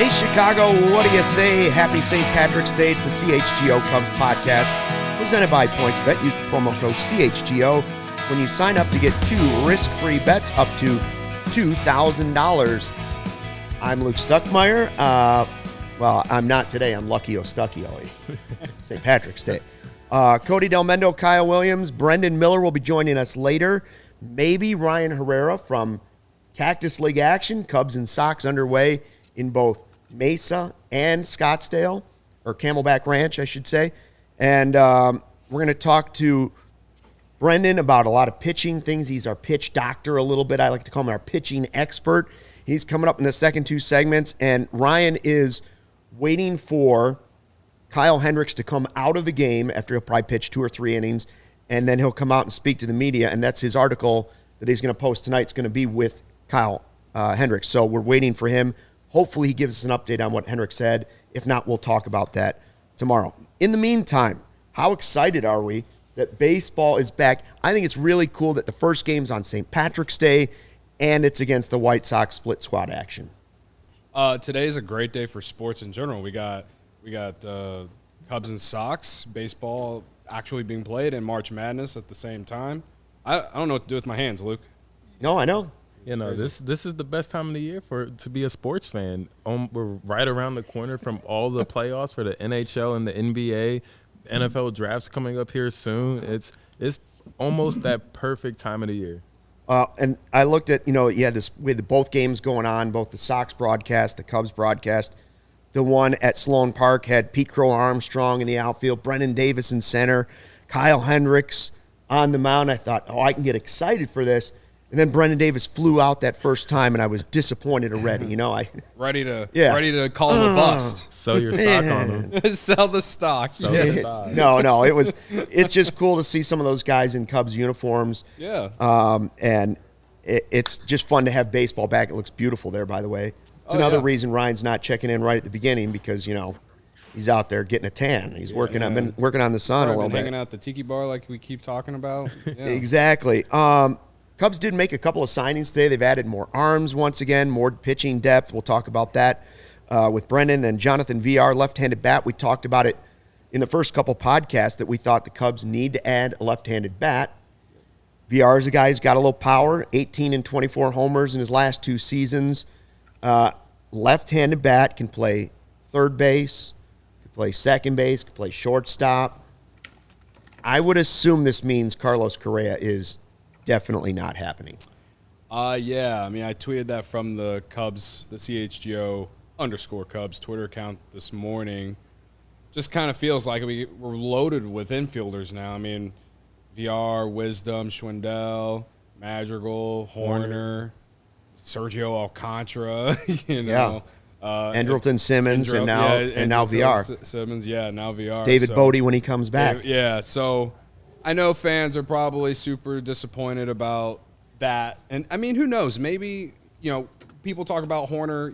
Hey, Chicago, what do you say? Happy St. Patrick's Day. It's the CHGO Cubs Podcast, presented by PointsBet. Use the promo code CHGO when you sign up to get 2 risk-free bets up to $2,000. I'm Luke Stuckmeyer. Well, I'm not today. I'm Lucky O'Stucky always. St. Patrick's Day. Cody Delmendo, Kyle Williams, Brendan Miller will be joining us later. Maybe Ryan Herrera from Cactus League action. Cubs and Sox underway in both Mesa and Scottsdale, or Camelback Ranch, I should say. And we're going to talk to Brendan about a lot of pitching things. He's our pitch doctor a little bit. I like to call him our pitching expert. He's coming up in the second 2 segments. And Ryan is waiting for Kyle Hendricks to come out of the game after he'll probably pitch 2 or 3 innings. And then he'll come out and speak to the media. And that's his article that he's going to post tonight. It's going to be with Kyle Hendricks. So we're waiting for him. Hopefully he gives us an update on what Hendricks said. If not, we'll talk about that tomorrow. In the meantime, how excited are we that baseball is back? I think it's really cool that the first game's on St. Patrick's Day, and it's against the White Sox split squad action. Today is a great day for sports in general. We got Cubs and Sox, baseball actually being played, and March Madness at the same time. I don't know what to do with my hands, Luke. No, I know. You know, this is the best time of the year to be a sports fan. We're right around the corner from all the playoffs for the NHL and the NBA. NFL drafts coming up here soon. It's almost that perfect time of the year. And I looked at, we had both games going on, both the Sox broadcast, the Cubs broadcast. The one at Sloan Park had Pete Crow Armstrong in the outfield, Brennan Davis in center, Kyle Hendricks on the mound. I thought, I can get excited for this. And then Brendan Davis flew out that first time, and I was disappointed already. Ready to call him a bust. Sell your stock on him. Sell the stock. No. It's just cool to see some of those guys in Cubs uniforms. Yeah. And it's just fun to have baseball back. It looks beautiful there, by the way. It's another reason Ryan's not checking in right at the beginning because he's out there getting a tan. He's been working on the sun a little bit. Hanging out at the tiki bar like we keep talking about. Yeah. Exactly. Cubs did make a couple of signings today. They've added more arms once again, more pitching depth. We'll talk about that with Brendan and Jonathan VR, left-handed bat. We talked about it in the first couple podcasts that we thought the Cubs need to add a left-handed bat. VR is a guy who's got a little power, 18 and 24 homers in his last 2 seasons. Left-handed bat, can play third base, can play second base, can play shortstop. I would assume this means Carlos Correa is definitely not happening. Yeah. I mean, I tweeted that from the Cubs, the CHGO_Cubs Twitter account this morning. Just kind of feels like we're loaded with infielders now. I mean, VR, Wisdom, Schwindel, Madrigal, Horner, Sergio Alcantara, Andrelton Simmons, and now VR. Simmons, now VR. David Bodie when he comes back. Yeah, so I know fans are probably super disappointed about that. And, I mean, who knows? Maybe, people talk about Horner,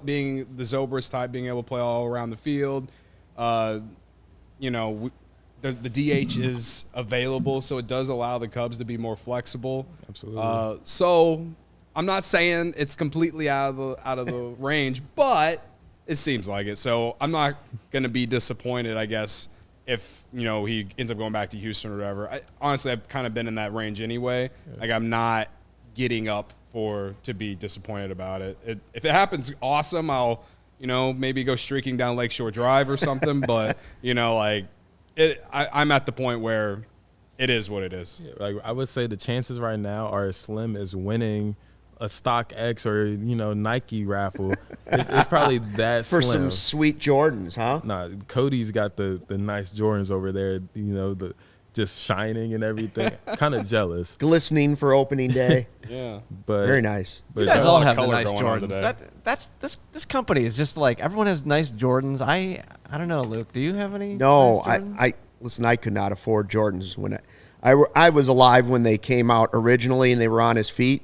being the Zobrist type, being able to play all around the field. The DH is available, so it does allow the Cubs to be more flexible. Absolutely. So I'm not saying it's completely out of the range, but it seems like it. So I'm not going to be disappointed, I guess, if, he ends up going back to Houston or whatever. Honestly, I've kind of been in that range anyway. Yeah. Like, I'm not getting up to be disappointed about it. If it happens, awesome. I'll, maybe go streaking down Lakeshore Drive or something. But, I'm at the point where it is what it is. Yeah, like, I would say the chances right now are as slim as winning a StockX or Nike raffle. It's probably that for slim. Some sweet Jordans, huh? Nah, Cody's got the nice Jordans over there. The just shining and everything. Kind of jealous. Glistening for opening day. Yeah, but very nice. But you guys all have the nice Jordans. That's this company is just like everyone has nice Jordans. I don't know, Luke. Do you have any? No, nice Jordans? I listen. I could not afford Jordans when I was alive when they came out originally and they were on his feet.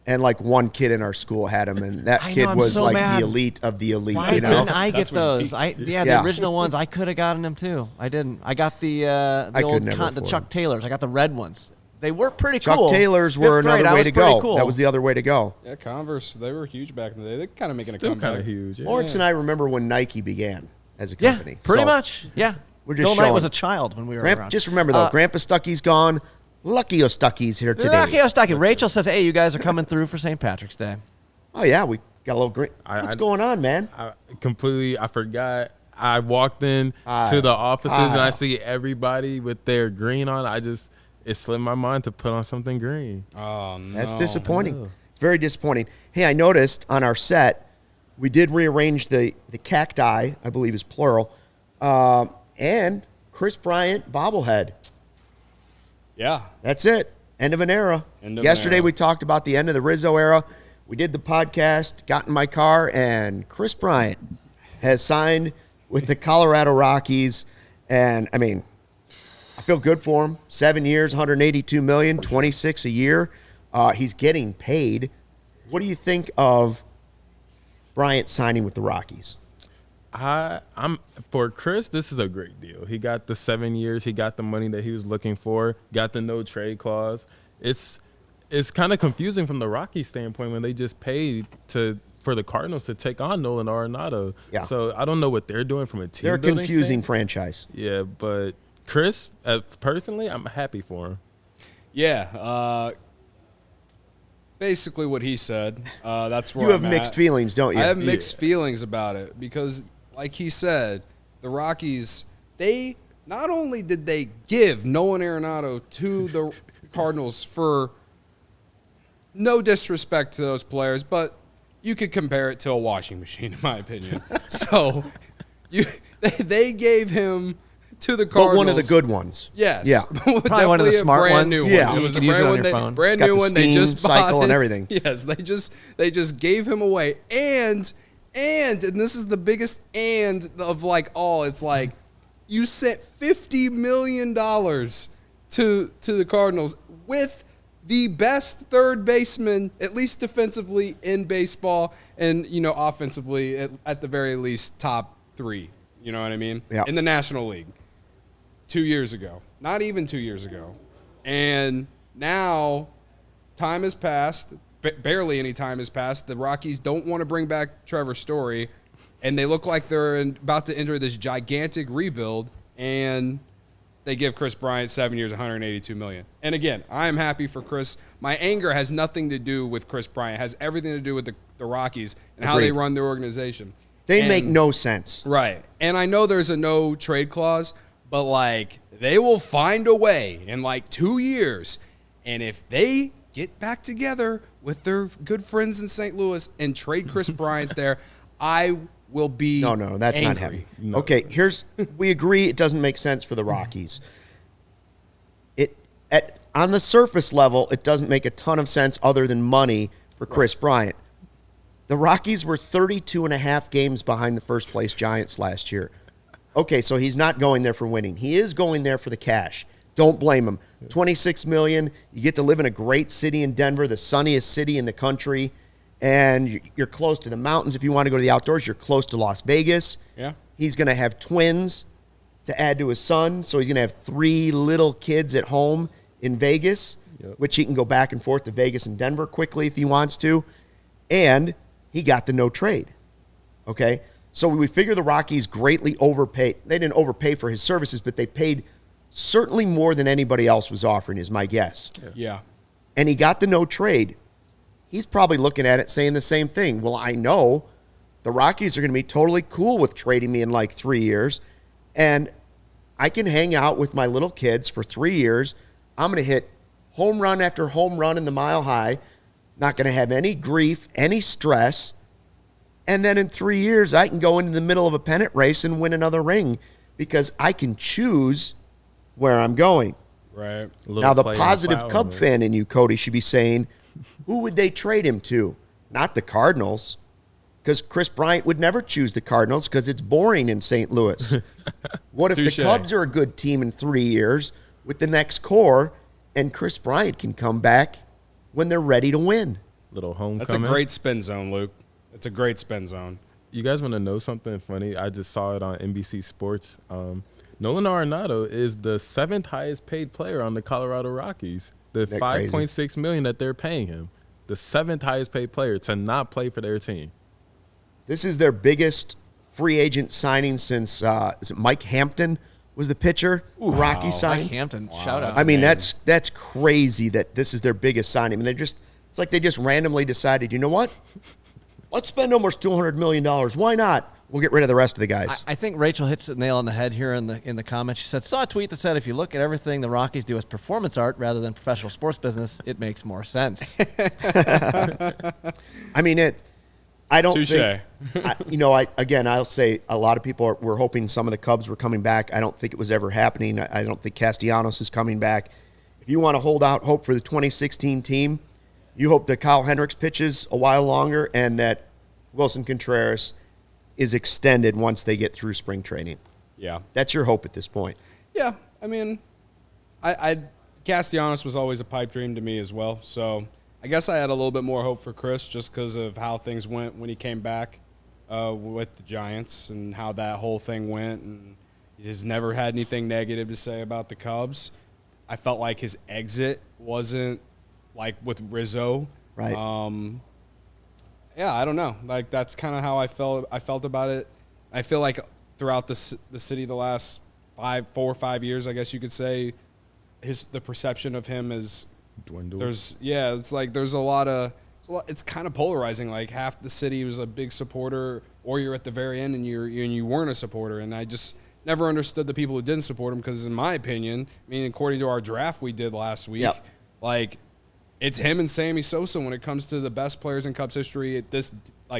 And like one kid in our school had them, and that kid was so like mad. The elite of the elite. Why didn't I get those? The original ones. I could have gotten them too. I didn't. I got the Chuck Taylors. I got the red ones. They were pretty Chuck cool. Taylors were another way to go. Cool. That was the other way to go. Yeah, Converse, they were huge back in the day. They're kind of making Still a comeback. kind of huge. Yeah. Lawrence and I remember when Nike began as a company. Yeah, pretty So much. Yeah. We're just Phil Knight showing. was a child when we were around. Just remember, though, Grandpa Stucky's gone. Lucky Stucky's here today. Lucky Stucky. Rachel says, hey, you guys are coming through for St. Patrick's Day. Oh, yeah, we got a little green. What's going on, man? I forgot. I walked in to the offices and I see everybody with their green on. It slipped my mind to put on something green. Oh, no. That's disappointing. It's very disappointing. Hey, I noticed on our set, we did rearrange the cacti, I believe is plural, and Chris Bryant bobblehead. Yeah. That's it. End of an era. Yesterday we talked about the end of the Rizzo era. We did the podcast, got in my car, and Chris Bryant has signed with the Colorado Rockies. And, I mean, I feel good for him. 7 years, $182 million, $26 a year. He's getting paid. What do you think of Bryant signing with the Rockies? I'm for Chris. This is a great deal. He got the 7 years. He got the money that he was looking for. Got the no trade clause. It's kind of confusing from the Rockies standpoint when they just paid for the Cardinals to take on Nolan Arenado. Yeah. So I don't know what they're doing from a team. They're a building confusing standpoint. franchise. Yeah, but Chris, personally, I'm happy for him. Yeah. Basically what he said. That's where You have I'm mixed at. feelings, don't you? I have mixed feelings about it because, like he said, the Rockies, they not only did they give Nolan Arenado to the Cardinals for no disrespect to those players, but you could compare it to a washing machine, in my opinion. So they gave him to the Cardinals. But one of the good ones. Yes. Yeah. Probably one of the smart brand ones. new Yeah. one. It was a You can use it on brand, your phone. brand It's got new the one. They steam just cycle bought and it. everything. Yes, they just gave him away. And this is the biggest and of like all. It's like you sent $50 million to the Cardinals with the best third baseman, at least defensively in baseball, and offensively at the very least top 3. You know what I mean? Yeah. In the National League. 2 years ago. Not even 2 years ago. And now time has passed. Barely any time has passed. The Rockies don't want to bring back Trevor Story, and they look like they're about to enter this gigantic rebuild, and they give Chris Bryant 7 years, $182 million. And again, I am happy for Chris. My anger has nothing to do with Chris Bryant. It has everything to do with the Rockies and how they run their organization. They make no sense. Right. And I know there's a no trade clause, but like they will find a way in like 2 years. And if they get back together with their good friends in St. Louis and trade Chris Bryant there, I will be No, that's angry. not happening. No. Okay, we agree it doesn't make sense for the Rockies. On the surface level, it doesn't make a ton of sense other than money for Chris Bryant. The Rockies were 32 and a half games behind the first place Giants last year. Okay, so he's not going there for winning. He is going there for the cash. Don't blame him. $26 million. You get to live in a great city in Denver, the sunniest city in the country, and you're close to the mountains. If you want to go to the outdoors, you're close to Las Vegas. Yeah. He's going to have twins to add to his son, so he's going to have 3 little kids at home in Vegas, which he can go back and forth to Vegas and Denver quickly if he wants to. And he got the no trade. Okay? So we figure the Rockies greatly overpaid. They didn't overpay for his services, but they paid certainly more than anybody else was offering, is my guess. Yeah. And he got the no trade. He's probably looking at it saying the same thing. Well, I know the Rockies are going to be totally cool with trading me in like 3 years, and I can hang out with my little kids for 3 years. I'm going to hit home run after home run in the Mile High, not going to have any grief, any stress, and then in 3 years, I can go into the middle of a pennant race and win another ring because I can choose where I'm going. Right. Now, the positive Cub fan in you, Cody, should be saying, who would they trade him to? Not the Cardinals, because Chris Bryant would never choose the Cardinals because it's boring in St. Louis. What if Touché. the Cubs are a good team in 3 years with the next core and Chris Bryant can come back when they're ready to win? Little homecoming. That's a great spin zone, Luke. It's a great spin zone. You guys want to know something funny? I just saw it on NBC Sports. Nolan Arenado is the 7th highest paid player on the Colorado Rockies. The Isn't that crazy? $5.6 million that they're paying him, the 7th highest paid player to not play for their team. This is their biggest free agent signing since is it Mike Hampton was the pitcher? Rocky signing. Mike Hampton, shout out. I mean, that's crazy that this is their biggest signing. I mean, it's like they just randomly decided, you know what? Let's spend almost $200 million. Why not? We'll get rid of the rest of the guys. I think Rachel hits the nail on the head here in the comments. She said, saw a tweet that said, if you look at everything the Rockies do as performance art rather than professional sports business, it makes more sense. I mean, I don't Touche. think, I'll say a lot of people were hoping some of the Cubs were coming back. I don't think it was ever happening. I don't think Castellanos is coming back. If you want to hold out hope for the 2016 team, you hope that Kyle Hendricks pitches a while longer and that Wilson Contreras is extended once they get through spring training. Yeah. That's your hope at this point. Yeah, I mean, Castellanos was always a pipe dream to me as well. So I guess I had a little bit more hope for Chris just because of how things went when he came back with the Giants and how that whole thing went. And he has never had anything negative to say about the Cubs. I felt like his exit wasn't like with Rizzo. Right. Yeah, I don't know. Like that's kind of how I felt about it. I feel like throughout the city the last 4 or 5 years, I guess you could say, the perception of him is Dwindled. it's like there's a lot of it's kind of polarizing. Like half the city was a big supporter, or you're at the very end and you weren't a supporter. And I just never understood the people who didn't support him because, in my opinion, according to our draft we did last week, like it's him and Sammy Sosa when it comes to the best players in Cubs history at this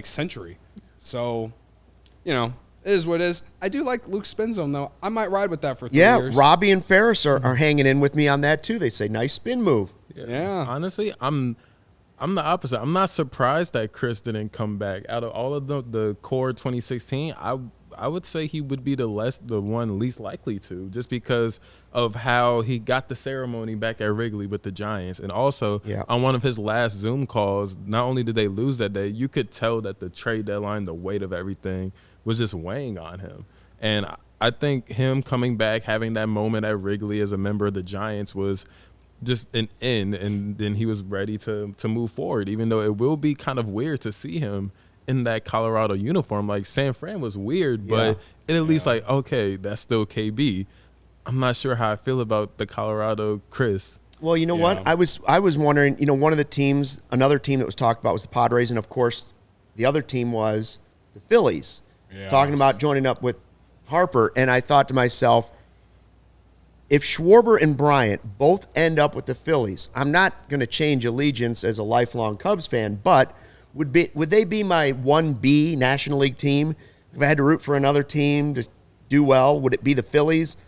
century. So, it is what it is. I do like Luke Spinzone, though. I might ride with that for 3 years. Yeah, Robbie and Ferris are hanging in with me on that, too. They say, nice spin move. Yeah. Honestly, I'm the opposite. I'm not surprised that Chris didn't come back. Out of all of the core 2016, I would say he would be the one least likely to, just because of how he got the ceremony back at Wrigley with the Giants. And also, on one of his last Zoom calls, not only did they lose that day, you could tell that the trade deadline, the weight of everything, was just weighing on him. And I think him coming back, having that moment at Wrigley as a member of the Giants was just an end, and then he was ready to move forward, even though it will be kind of weird to see him in that Colorado uniform. Like, San Fran was weird, but it at least like, okay, that's still KB. I'm not sure how I feel about the Colorado Chris. Well, you know what? I was wondering, one of the teams, another team that was talked about was the Padres, and of course the other team was the Phillies, talking about joining up with Harper. And I thought to myself, if Schwarber and Bryant both end up with the Phillies, I'm not going to change allegiance as a lifelong Cubs fan, but would they be my 1B National League team? If I had to root for another team to do well, would it be the Phillies?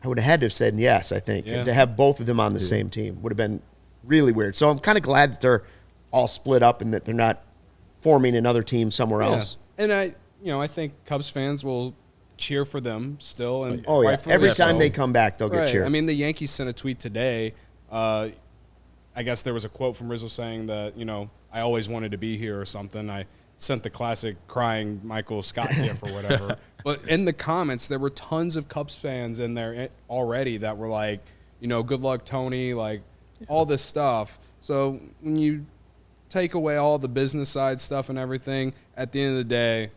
I would have had to have said yes, I think. And to have both of them on the same team would have been really weird. So I'm kind of glad that they're all split up and that they're not forming another team somewhere else. And I think Cubs fans will cheer for them still. And every time they come back, they'll get cheered. The Yankees sent a tweet today. I guess there was a quote from Rizzo saying that, I always wanted to be here or something. I sent the classic crying Michael Scott gif or whatever. But in the comments, there were tons of Cubs fans in there already that were like, good luck, Tony, like all this stuff. So when you take away all the business side stuff and everything, at the end of the day,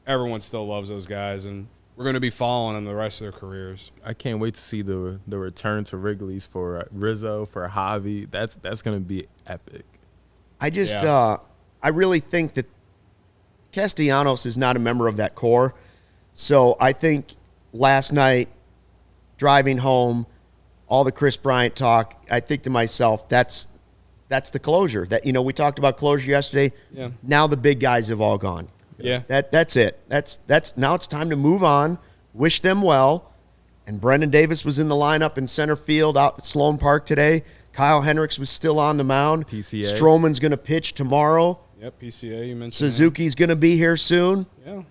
everyone still loves those guys, and we're going to be following them the rest of their careers. I can't wait to see the return to Wrigley's for Rizzo, for Javi. That's going to be epic. I just I really think that Castellanos is not a member of that core. So I think last night, driving home, all the Chris Bryant talk, I think to myself, that's the closure. That we talked about closure yesterday. Yeah. Now the big guys have all gone. Yeah. That's it. That's now it's time to move on. Wish them well. And Brendan Davis was in the lineup in center field out at Sloan Park today. Kyle Hendricks was still on the mound. PCA. Stroman's going to pitch tomorrow. Yep, PCA, you mentioned Suzuki's going to be here soon. Yeah.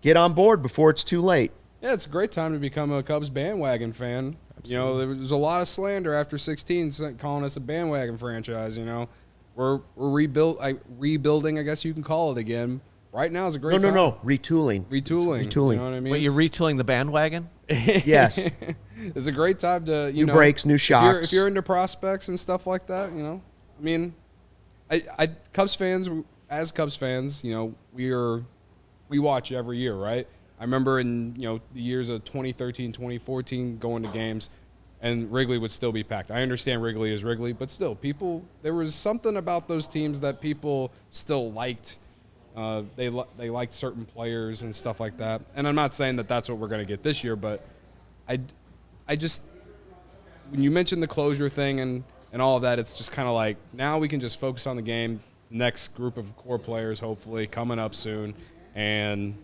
Get on board before it's too late. Yeah, it's a great time to become a Cubs bandwagon fan. Absolutely. There was a lot of slander after 16 calling us a bandwagon franchise, We're rebuilding, I guess you can call it again. Right now is a great time. No. Retooling. Retooling. Retooling. You know what I mean? Wait, you're retooling the bandwagon? Yes. It's a great time to, new breaks, new shocks. If you're into prospects and stuff like that, I mean, Cubs fans, we watch every year, right? I remember in, the years of 2013, 2014, going to games, and Wrigley would still be packed. I understand Wrigley is Wrigley, but still, there was something about those teams that people still liked. They liked certain players and stuff like that. And I'm not saying that that's what we're going to get this year, but I just, when you mentioned the closure thing and all of that, it's just kind of like, now we can just focus on the game. Next group of core players, hopefully, coming up soon. And,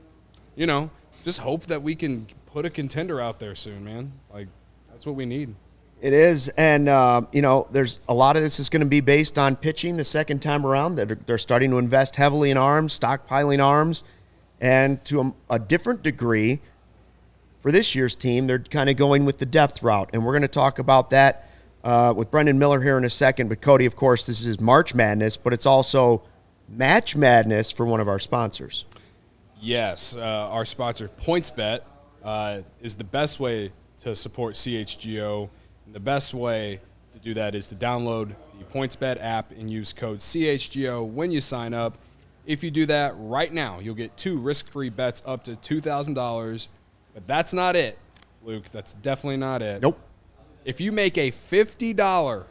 just hope that we can put a contender out there soon, man. Like, that's what we need. It is. And, there's a lot of this is going to be based on pitching the second time around. They're starting to invest heavily in arms, stockpiling arms. And to a different degree, for this year's team, they're kind of going with the depth route. And we're going to talk about that with Brendan Miller here in a second. But, Cody, of course, this is March Madness, but it's also Match Madness for one of our sponsors. Yes, our sponsor, PointsBet, is the best way to support CHGO. And the best way to do that is to download the PointsBet app and use code CHGO when you sign up. If you do that right now, you'll get 2 risk-free bets up to $2,000. But that's not it, Luke. That's definitely not it. Nope. If you make a $50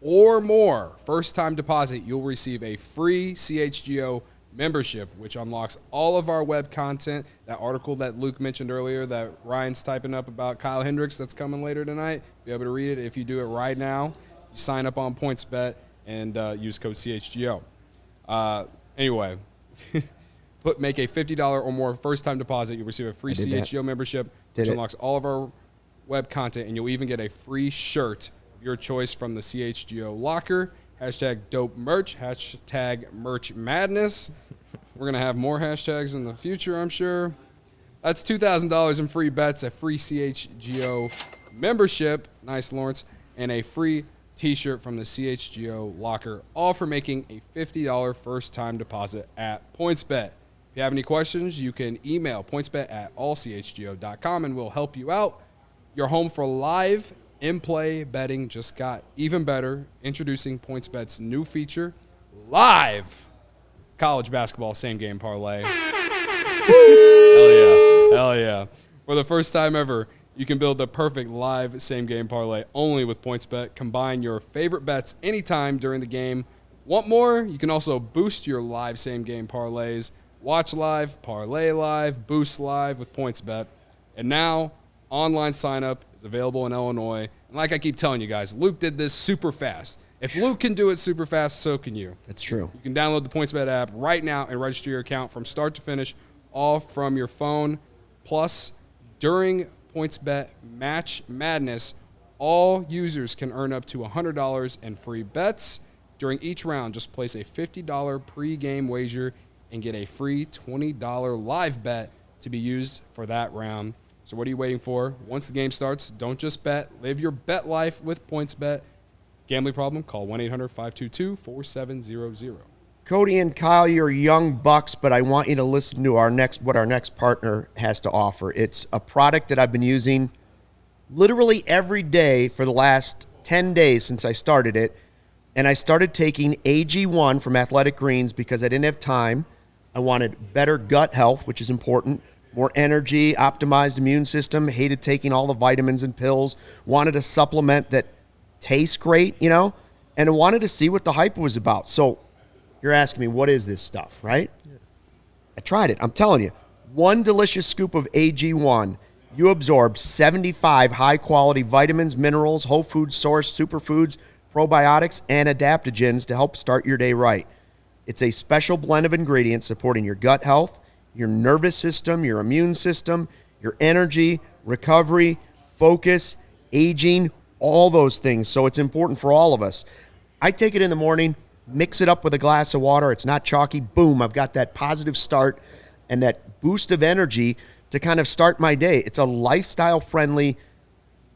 or more first-time deposit, you'll receive a free CHGO membership, which unlocks all of our web content. That article that Luke mentioned earlier that Ryan's typing up about Kyle Hendricks that's coming later tonight, be able to read it if you do it right now. You sign up on PointsBet and use code CHGO. Anyway, make a $50 or more first-time deposit. You'll receive a free CHGO membership, which unlocks all of our web content, and you'll even get a free shirt of your choice from the CHGO locker. Hashtag dope merch, hashtag merch madness. We're going to have more hashtags in the future, I'm sure. That's $2,000 in free bets, a free CHGO membership, nice Lawrence, and a free t-shirt from the CHGO locker, all for making a $50 first-time deposit at PointsBet. If you have any questions, you can email pointsbet@allchgo.com and we'll help you out. Your home for live in-play betting just got even better. Introducing PointsBet's new feature, live college basketball same-game parlay. Hell yeah. For the first time ever, you can build the perfect live same-game parlay only with PointsBet. Combine your favorite bets anytime during the game. Want more? You can also boost your live same-game parlays. Watch live, parlay live, boost live with PointsBet. And now, online sign-up is available in Illinois. And like I keep telling you guys, Luke did this super fast. If Luke can do it super fast, so can you. That's true. You can download the PointsBet app right now and register your account from start to finish, all from your phone. Plus, during PointsBet Match Madness, all users can earn up to $100 in free bets. During each round, just place a $50 pre-game wager and get a free $20 live bet to be used for that round. So what are you waiting for? Once the game starts, don't just bet. Live your bet life with PointsBet. Gambling problem? Call 1-800-522-4700. Cody and Kyle, you're young bucks, but I want you to listen to what our next partner has to offer. It's a product that I've been using literally every day for the last 10 days since I started it. And I started taking AG1 from Athletic Greens because I didn't have time. I wanted better gut health, which is important, more energy, optimized immune system, hated taking all the vitamins and pills, wanted a supplement that tastes great, and I wanted to see what the hype was about. So you're asking me, what is this stuff, right? Yeah. I tried it. I'm telling you, one delicious scoop of AG1, you absorb 75 high-quality vitamins, minerals, whole food source, superfoods, probiotics, and adaptogens to help start your day right. It's a special blend of ingredients supporting your gut health, your nervous system, your immune system, your energy, recovery, focus, aging, all those things. So it's important for all of us. I take it in the morning, mix it up with a glass of water. It's not chalky. Boom, I've got that positive start and that boost of energy to kind of start my day. It's a lifestyle-friendly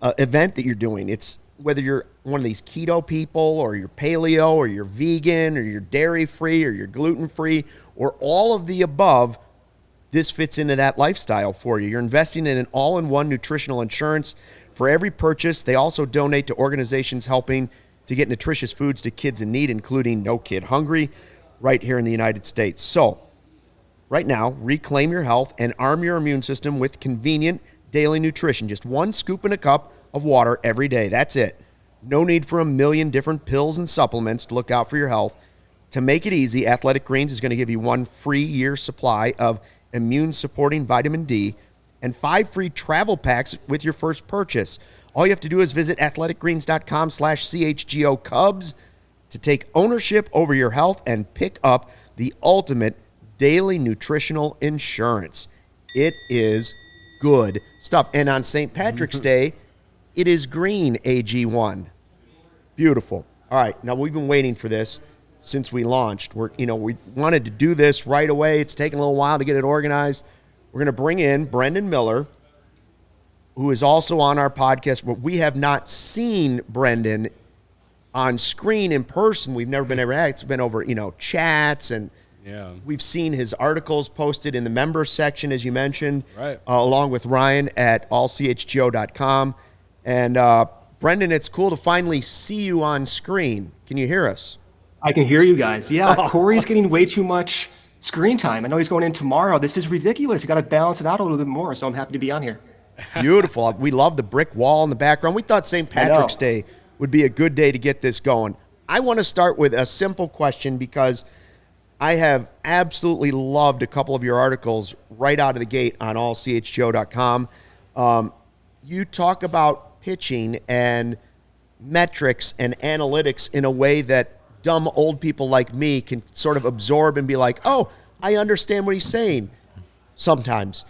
event that you're doing. It's whether you're one of these keto people or you're paleo or you're vegan or you're dairy-free or you're gluten-free or all of the above, this fits into that lifestyle for you. You're investing in an all-in-one nutritional insurance For every purchase, they also donate to organizations helping to get nutritious foods to kids in need, including No Kid Hungry, right here in the United States. So, right now, reclaim your health and arm your immune system with convenient daily nutrition. Just 1 scoop in a cup of water every day. That's it. No need for a million different pills and supplements to look out for your health. To make it easy, Athletic Greens is going to give you 1 free year supply of immune-supporting vitamin D and 5 free travel packs with your first purchase. All you have to do is visit athleticgreens.com/CHGO Cubs to take ownership over your health and pick up the ultimate daily nutritional insurance. It is good stuff. And on St. Patrick's Day, it is green, AG1. Beautiful. All right, now we've been waiting for this since we launched. We wanted to do this right away. It's taken a little while to get it organized. We're going to bring in Brendan Miller, who is also on our podcast. But we have not seen Brendan on screen in person. We've never been it's been over, chats, and we've seen his articles posted in the member section, as you mentioned, right, along with Ryan at allchgo.com. And Brendan, it's cool to finally see you on screen. Can you hear us? I can hear you guys. Yeah, Corey's getting way too much screen time. I know he's going in tomorrow. This is ridiculous. You got to balance it out a little bit more, so I'm happy to be on here. Beautiful. We love the brick wall in the background. We thought St. Patrick's Day would be a good day to get this going. I want to start with a simple question because I have absolutely loved a couple of your articles right out of the gate on allchgo.com. You talk about pitching and metrics and analytics in a way that dumb old people like me can sort of absorb and be like, oh, I understand what he's saying sometimes.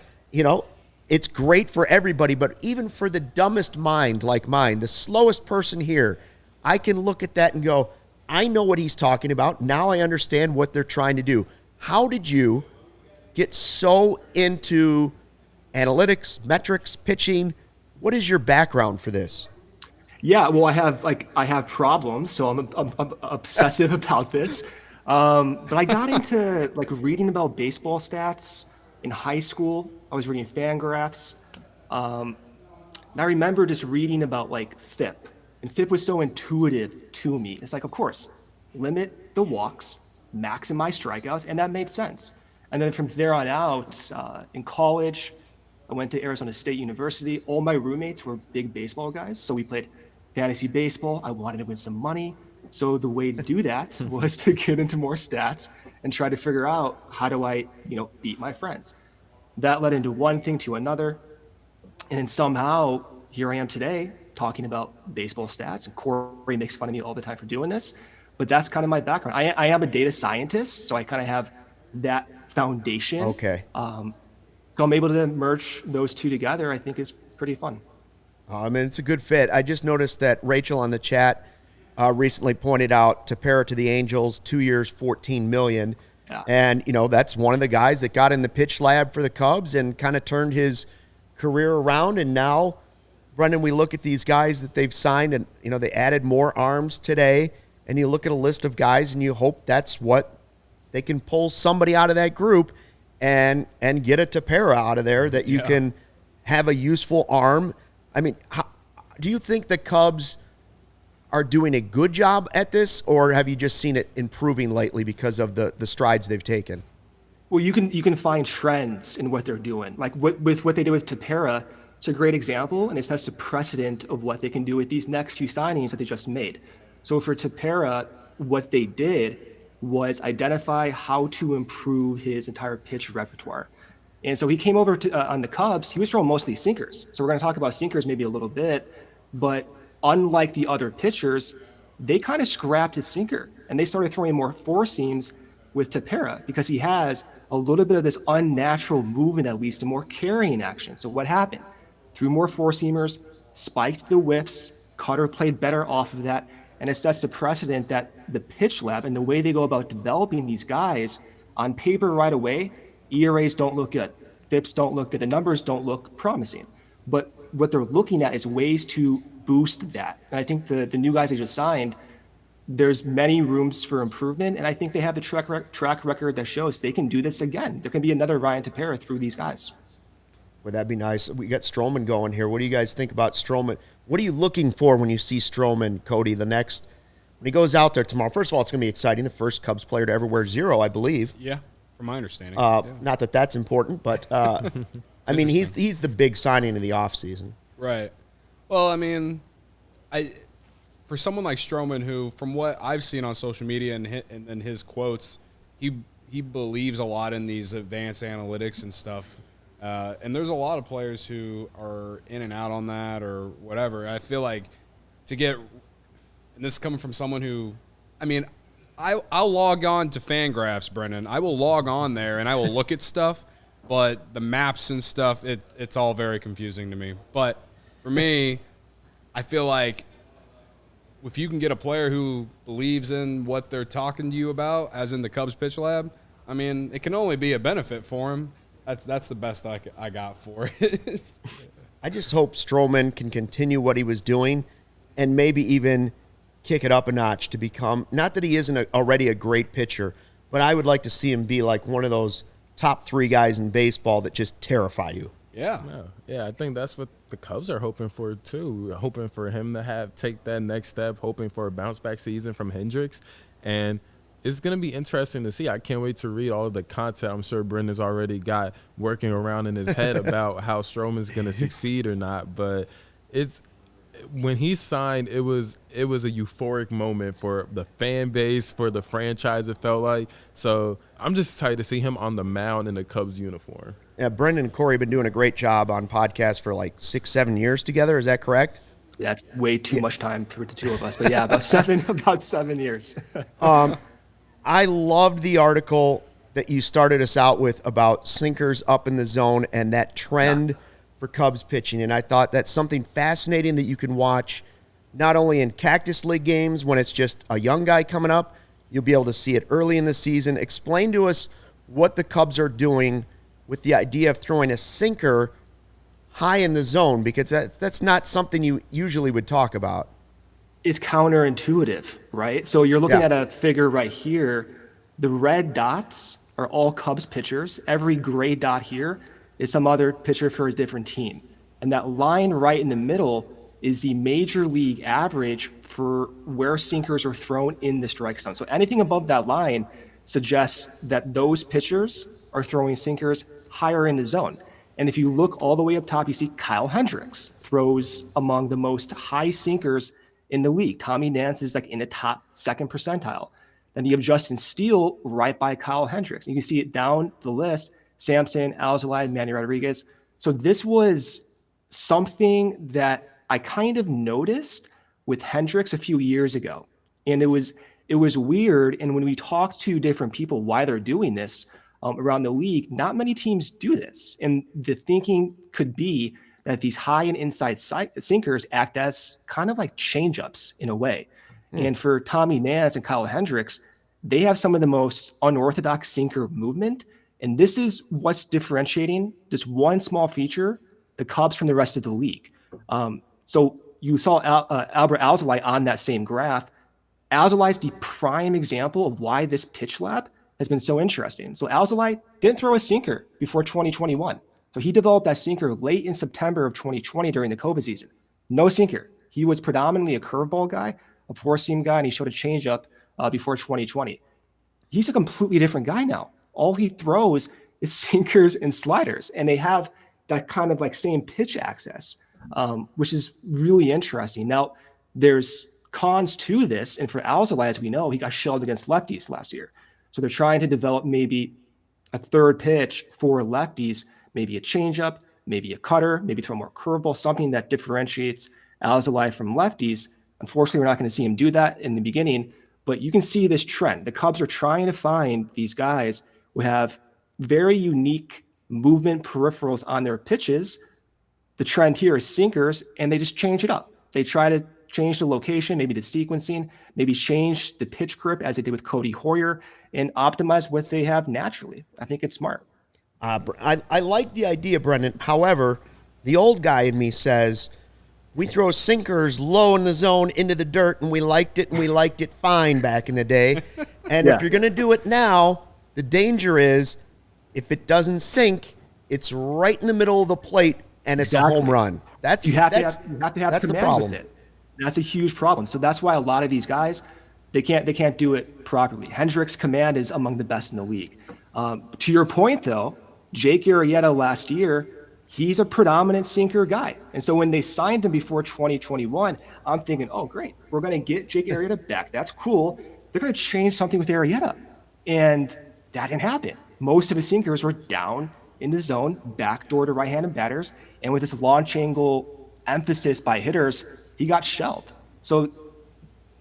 It's great for everybody, but even for the dumbest mind like mine, the slowest person here, I can look at that and go, I know what he's talking about. Now I understand what they're trying to do. How did you get so into analytics, metrics, pitching? What is your background for this? Yeah, well, I have problems, so I'm obsessive about this. But I got into reading about baseball stats in high school. I was reading Fangraphs. And I remember just reading about FIP, and FIP was so intuitive to me. It's of course, limit the walks, maximize strikeouts, and that made sense. And then from there on out, in college, I went to Arizona State University. All my roommates were big baseball guys, so we played fantasy baseball. I wanted to win some money. So the way to do that was to get into more stats and try to figure out how do I, beat my friends. That led into one thing to another. And then somehow here I am today talking about baseball stats, and Corey makes fun of me all the time for doing this, but that's kind of my background. I am a data scientist, so I kind of have that foundation. Okay. So I'm able to merge those two together, I think is pretty fun. It's a good fit. I just noticed that Rachel on the chat recently pointed out Tepera to the Angels, 2 years, $14 million. Yeah. And, that's one of the guys that got in the pitch lab for the Cubs and kind of turned his career around. And now, Brendan, we look at these guys that they've signed and, they added more arms today. And you look at a list of guys and you hope that's what they can pull somebody out of that group and get a Tepera out of there that you can have a useful arm. Do you think the Cubs are doing a good job at this, or have you just seen it improving lately because of the strides they've taken? Well, you can find trends in what they're doing. With what they did with Tepera, it's a great example, and it sets the precedent of what they can do with these next two signings that they just made. So for Tepera, what they did was identify how to improve his entire pitch repertoire. And so he came over to on the Cubs. He was throwing mostly sinkers. So we're going to talk about sinkers maybe a little bit, but unlike the other pitchers, they kind of scrapped his sinker and they started throwing more four seams with Tepera because he has a little bit of this unnatural movement that leads to more carrying action. So what happened? Threw more four seamers, spiked the whiffs, Cutter played better off of that, and it sets the precedent that the pitch lab and the way they go about developing these guys on paper right away, ERAs don't look good, FIPs don't look good, the numbers don't look promising. But what they're looking at is ways to boost that. And I think the new guys they just signed, there's many rooms for improvement, and I think they have the track record that shows they can do this again. There can be another Ryan Tepera through these guys. Would that be nice? We got Stroman going here. What do you guys think about Stroman? What are you looking for when you see Stroman, Cody, when he goes out there tomorrow? First of all, it's going to be exciting. The first Cubs player to ever wear 0, I believe. Yeah, from my understanding. Not that that's important, but I mean, he's the big signing of the offseason. Right. Well, I mean, for someone like Stroman, who, from what I've seen on social media and his quotes, he believes a lot in these advanced analytics and stuff. And there's a lot of players who are in and out on that or whatever. I feel like and this is coming from someone who, I mean, I'll log on to Fangraphs, Brennan. I will log on there and I will look at stuff, but the maps and stuff, it's all very confusing to me. But for me, I feel like if you can get a player who believes in what they're talking to you about, as in the Cubs Pitch Lab, I mean, it can only be a benefit for him. That's the best I got for it. I just hope Stroman can continue what he was doing and maybe even kick it up a notch to become, not that he isn't already a great pitcher, but I would like to see him be like one of those top 3 guys in baseball that just terrify you. Yeah. Yeah, I think that's what the Cubs are hoping for too. Hoping for him to take that next step, hoping for a bounce back season from Hendricks. And it's going to be interesting to see. I can't wait to read all of the content I'm sure Brendan's already got working around in his head about how Stroman's going to succeed or not. But when he signed, it was a euphoric moment for the fan base, for the franchise, it felt like. So I'm just excited to see him on the mound in the Cubs uniform. Yeah, Brendan and Corey have been doing a great job on podcasts for like 6-7 years together. Is that correct? Yeah, it's way too much time for the two of us. But yeah, about 7 years. I loved the article that you started us out with about sinkers up in the zone and that trend for Cubs pitching. And I thought that's something fascinating that you can watch not only in Cactus League games when it's just a young guy coming up, you'll be able to see it early in the season. Explain to us what the Cubs are doing with the idea of throwing a sinker high in the zone, because that's not something you usually would talk about. It's counterintuitive, right? So you're looking at a figure right here. The red dots are all Cubs pitchers. Every gray dot here is some other pitcher for a different team. And that line right in the middle is the major league average for where sinkers are thrown in the strike zone. So anything above that line suggests that those pitchers are throwing sinkers higher in the zone. And if you look all the way up top, you see Kyle Hendricks throws among the most high sinkers in the league. Tommy Nance is like in the top 2nd percentile. Then you have Justin Steele right by Kyle Hendricks. And you can see it down the list: Sampson, Alzolay, Manny Rodriguez. So this was something that I kind of noticed with Hendricks a few years ago. And it was weird. And when we talk to different people why they're doing this around the league, not many teams do this. And the thinking could be that these high and inside sinkers act as kind of like changeups in a way. And for Tommy Nance and Kyle Hendricks, they have some of the most unorthodox sinker movement. And this is what's differentiating this one small feature, the Cubs, from the rest of the league. So you saw Albert Alzolay on that same graph. Alzolay is the prime example of why this pitch lab has been so interesting. So Alzolay didn't throw a sinker before 2021. So he developed that sinker late in September of 2020 during the COVID season. No sinker. He was predominantly a curveball guy, a 4-seam guy, and he showed a changeup before 2020. He's a completely different guy now. All he throws is sinkers and sliders, and they have that kind of like same pitch access, which is really interesting. Now, there's cons to this, and for Alzolay, as we know, he got shelled against lefties last year. So they're trying to develop maybe a third pitch for lefties, maybe a changeup, maybe a cutter, maybe throw more curveball, something that differentiates Alzolay from lefties. Unfortunately, we're not going to see him do that in the beginning, but you can see this trend. The Cubs are trying to find these guys who have very unique movement peripherals on their pitches. The trend here is sinkers, and they just change it up. They try to change the location, maybe the sequencing, maybe change the pitch grip as they did with Cody Hoyer, and optimize what they have naturally. I think it's smart. I like the idea, Brendan. However, the old guy in me says, we throw sinkers low in the zone into the dirt, and we liked it fine back in the day. And if you're going to do it now, the danger is if it doesn't sink, it's right in the middle of the plate and it's a home run. That's you have to have that's the command problem. with it. That's a huge problem. So that's why a lot of these guys, they can't do it properly. Hendricks' command is among the best in the league. To your point, though, Jake Arrieta last year, he's a predominant sinker guy. And so when they signed him before 2021, I'm thinking, oh, great, we're going to get Jake Arrieta back. That's cool. They're going to change something with Arrieta. And that didn't happen. Most of his sinkers were down in the zone, backdoor to right-handed batters. And with this launch angle emphasis by hitters, he got shelled. So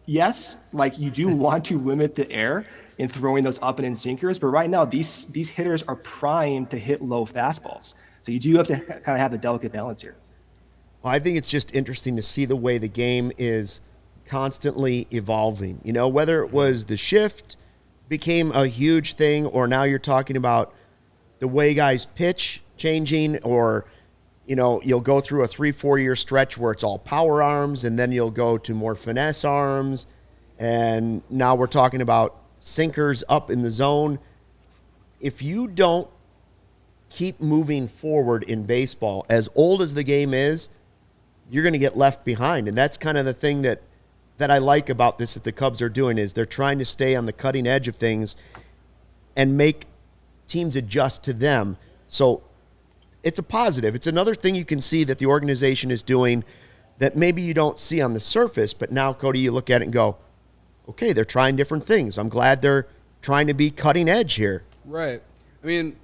yes, like you do want to limit the air in throwing those up and in sinkers, but right now these hitters are primed to hit low fastballs. So you do have to kind of have the delicate balance here. Well, I think it's just interesting to see the way the game is constantly evolving. You know, whether it was the shift became a huge thing, or now you're talking about the way guys pitch changing, or, you know, you'll go through a 3-4 year stretch where it's all power arms, and then you'll go to more finesse arms. And now we're talking about sinkers up in the zone. If you don't keep moving forward in baseball, as old as the game is, you're going to get left behind. And that's kind of the thing that I like about this that the Cubs are doing, is they're trying to stay on the cutting edge of things and make teams adjust to them. So it's a positive. It's another thing you can see that the organization is doing that maybe you don't see on the surface, but now, Cody, you look at it and go, okay, they're trying different things. I'm glad they're trying to be cutting edge here. Right. I mean,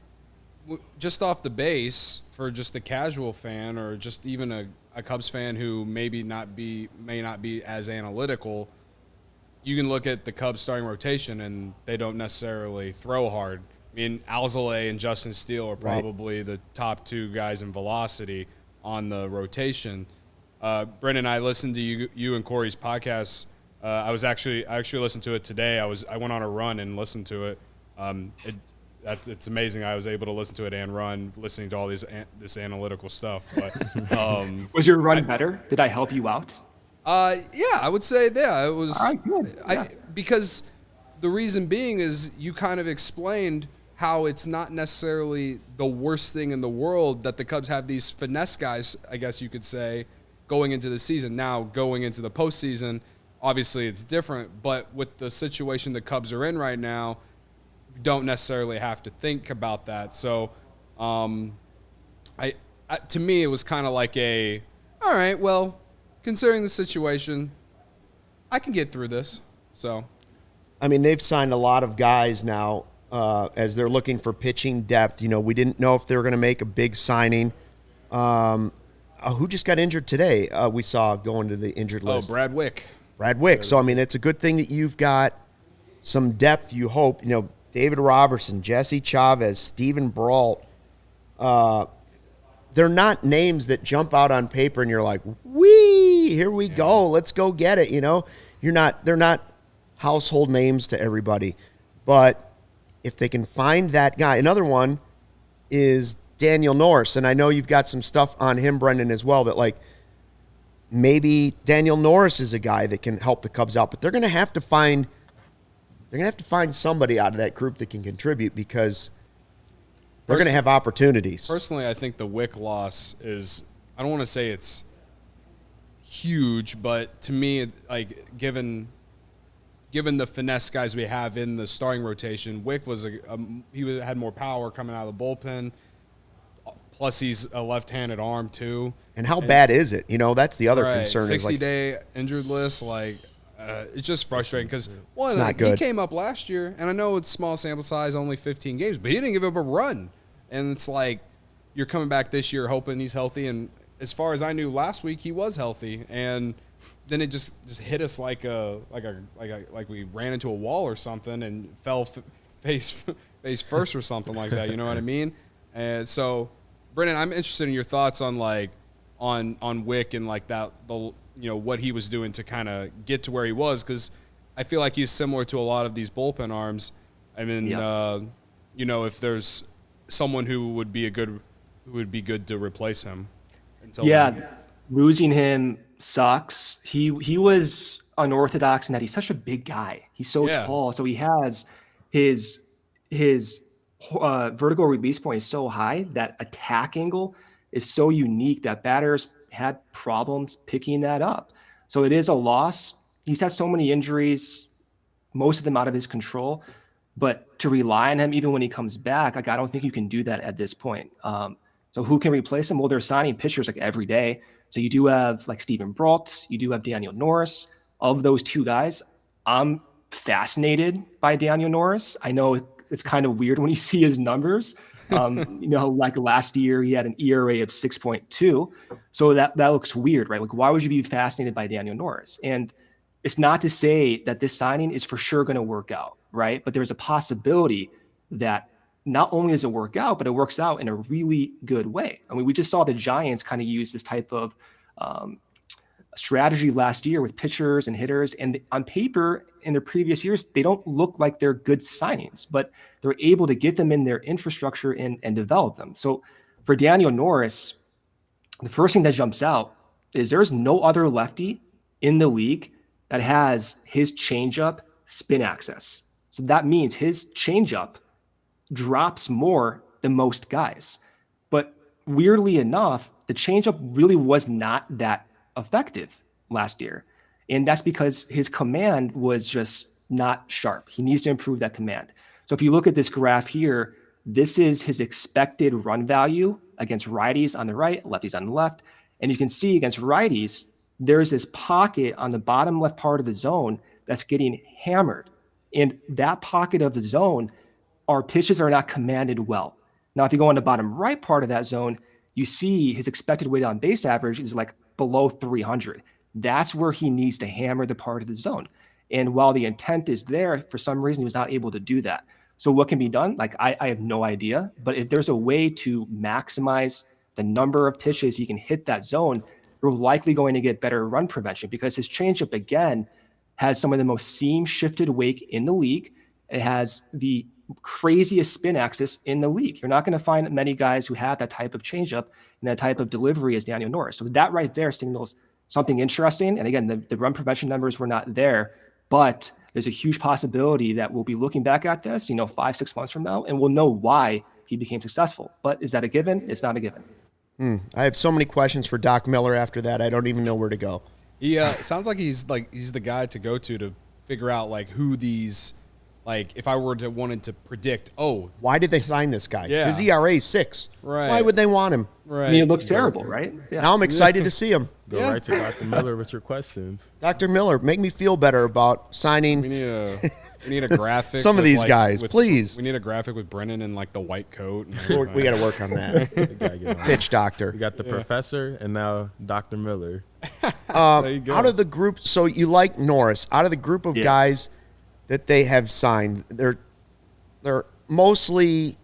just off the base, for just the casual fan or just even a Cubs fan who may not be as analytical, you can look at the Cubs starting rotation and they don't necessarily throw hard. I mean, Alzolay and Justin Steele are probably the top two guys in velocity on the rotation. Brendan, I listened to you and Corey's podcast. I actually listened to it today. I went on a run and listened to it. It's amazing. I was able to listen to it and run, listening to all this analytical stuff. But was your run better? Did I help you out? Yeah, I would say it was. All right, good. Yeah. Because the reason being is you kind of explained how it's not necessarily the worst thing in the world that the Cubs have these finesse guys, I guess you could say, going into the season. Now, going into the postseason, obviously it's different, but with the situation the Cubs are in right now, you don't necessarily have to think about that. So, to me, it was kind of like all right, well, considering the situation, I can get through this. So, I mean, they've signed a lot of guys now as they're looking for pitching depth. You know, we didn't know if they were going to make a big signing. Who just got injured today? We saw going to the injured list. Oh, Brad Wick. So, I mean, it's a good thing that you've got some depth, you hope. You know, David Robertson, Jesse Chavez, Steven Brault. They're not names that jump out on paper and you're like, wee, here we go. Let's go get it. You know, they're not household names to everybody. But if they can find that guy, another one is Daniel Norris. And I know you've got some stuff on him, Brendan, as well, that like maybe Daniel Norris is a guy that can help the Cubs out, but they're going to have to find somebody out of that group that can contribute, because they're going to have opportunities. Personally, I think the Wick loss is, I don't want to say it's huge, but to me, like given the finesse guys we have in the starting rotation, Wick was had more power coming out of the bullpen. Plus, he's a left-handed arm too. And how bad is it? You know, that's the other concern. 60-day injured list, like it's just frustrating because he came up last year, and I know it's small sample size, only 15 games, but he didn't give up a run. And it's like you're coming back this year hoping he's healthy. And as far as I knew, last week he was healthy, and then it just hit us like we ran into a wall or something and fell face first or something like that. You know what I mean? And so, Brennan, I'm interested in your thoughts on on Wick and like that, what he was doing to kind of get to where he was, because I feel like he's similar to a lot of these bullpen arms. I mean, if there's someone who would be good to replace him. Losing him sucks. He was unorthodox in that he's such a big guy. He's so tall, so he has his vertical release point is so high, that attack angle is so unique that batters had problems picking that up. So it is a loss. He's had so many injuries, most of them out of his control. But to rely on him even when he comes back, like, I don't think you can do that at this point. So who can replace him? Well, they're signing pitchers like every day. So you do have like Steven Brault, you do have Daniel Norris. Of those two guys, I'm fascinated by Daniel Norris. I know it's kind of weird when you see his numbers. Like last year he had an ERA of 6.2. So that looks weird, right? Like, why would you be fascinated by Daniel Norris? And it's not to say that this signing is for sure going to work out, right? But there's a possibility that not only does it work out, but it works out in a really good way. I mean, we just saw the Giants kind of use this type of strategy last year with pitchers and hitters. And on paper, in their previous years, they don't look like they're good signings, but they're able to get them in their infrastructure and develop them. So for Daniel Norris, the first thing that jumps out is there's no other lefty in the league that has his changeup spin access. So that means his changeup drops more than most guys. But weirdly enough, the changeup really was not that effective last year. And that's because his command was just not sharp. He needs to improve that command. So if you look at this graph here, this is his expected run value against righties on the right, lefties on the left. And you can see against righties, there's this pocket on the bottom left part of the zone that's getting hammered. And that pocket of the zone, our pitches are not commanded well. Now, if you go on the bottom right part of that zone, you see his expected weighted on base average is like below 300. That's where he needs to hammer the part of the zone. And while the intent is there, for some reason, he was not able to do that. So what can be done? Like, I have no idea. But if there's a way to maximize the number of pitches he can hit that zone, you're likely going to get better run prevention, because his changeup, again, has some of the most seam shifted wake in the league. It has the craziest spin axis in the league. You're not going to find many guys who have that type of changeup and that type of delivery as Daniel Norris. So that right there signals something interesting. And again, the run prevention numbers were not there, but there's a huge possibility that we'll be looking back at this, 5-6 months from now, and we'll know why he became successful. But is that a given? It's not a given. I have so many questions for Doc Miller after that. I don't even know where to go. He sounds like he's the guy to go to figure out like who these, like, if I were to wanted to predict, why did they sign this guy? Yeah. His ERA is 6. Right. Why would they want him? Right. I mean, it looks terrible, right? Yeah. Now I'm excited to see him. Go right to Dr. Miller with your questions. Dr. Miller, make me feel better about signing. We need a graphic. Some of these guys, please. We need a graphic with Brennan in like the white coat. And We got to work on that. Pitch doctor. We got the professor and now Dr. Miller. There you go. Out of the group, so you like Norris. Out of the group of guys that they have signed, they're mostly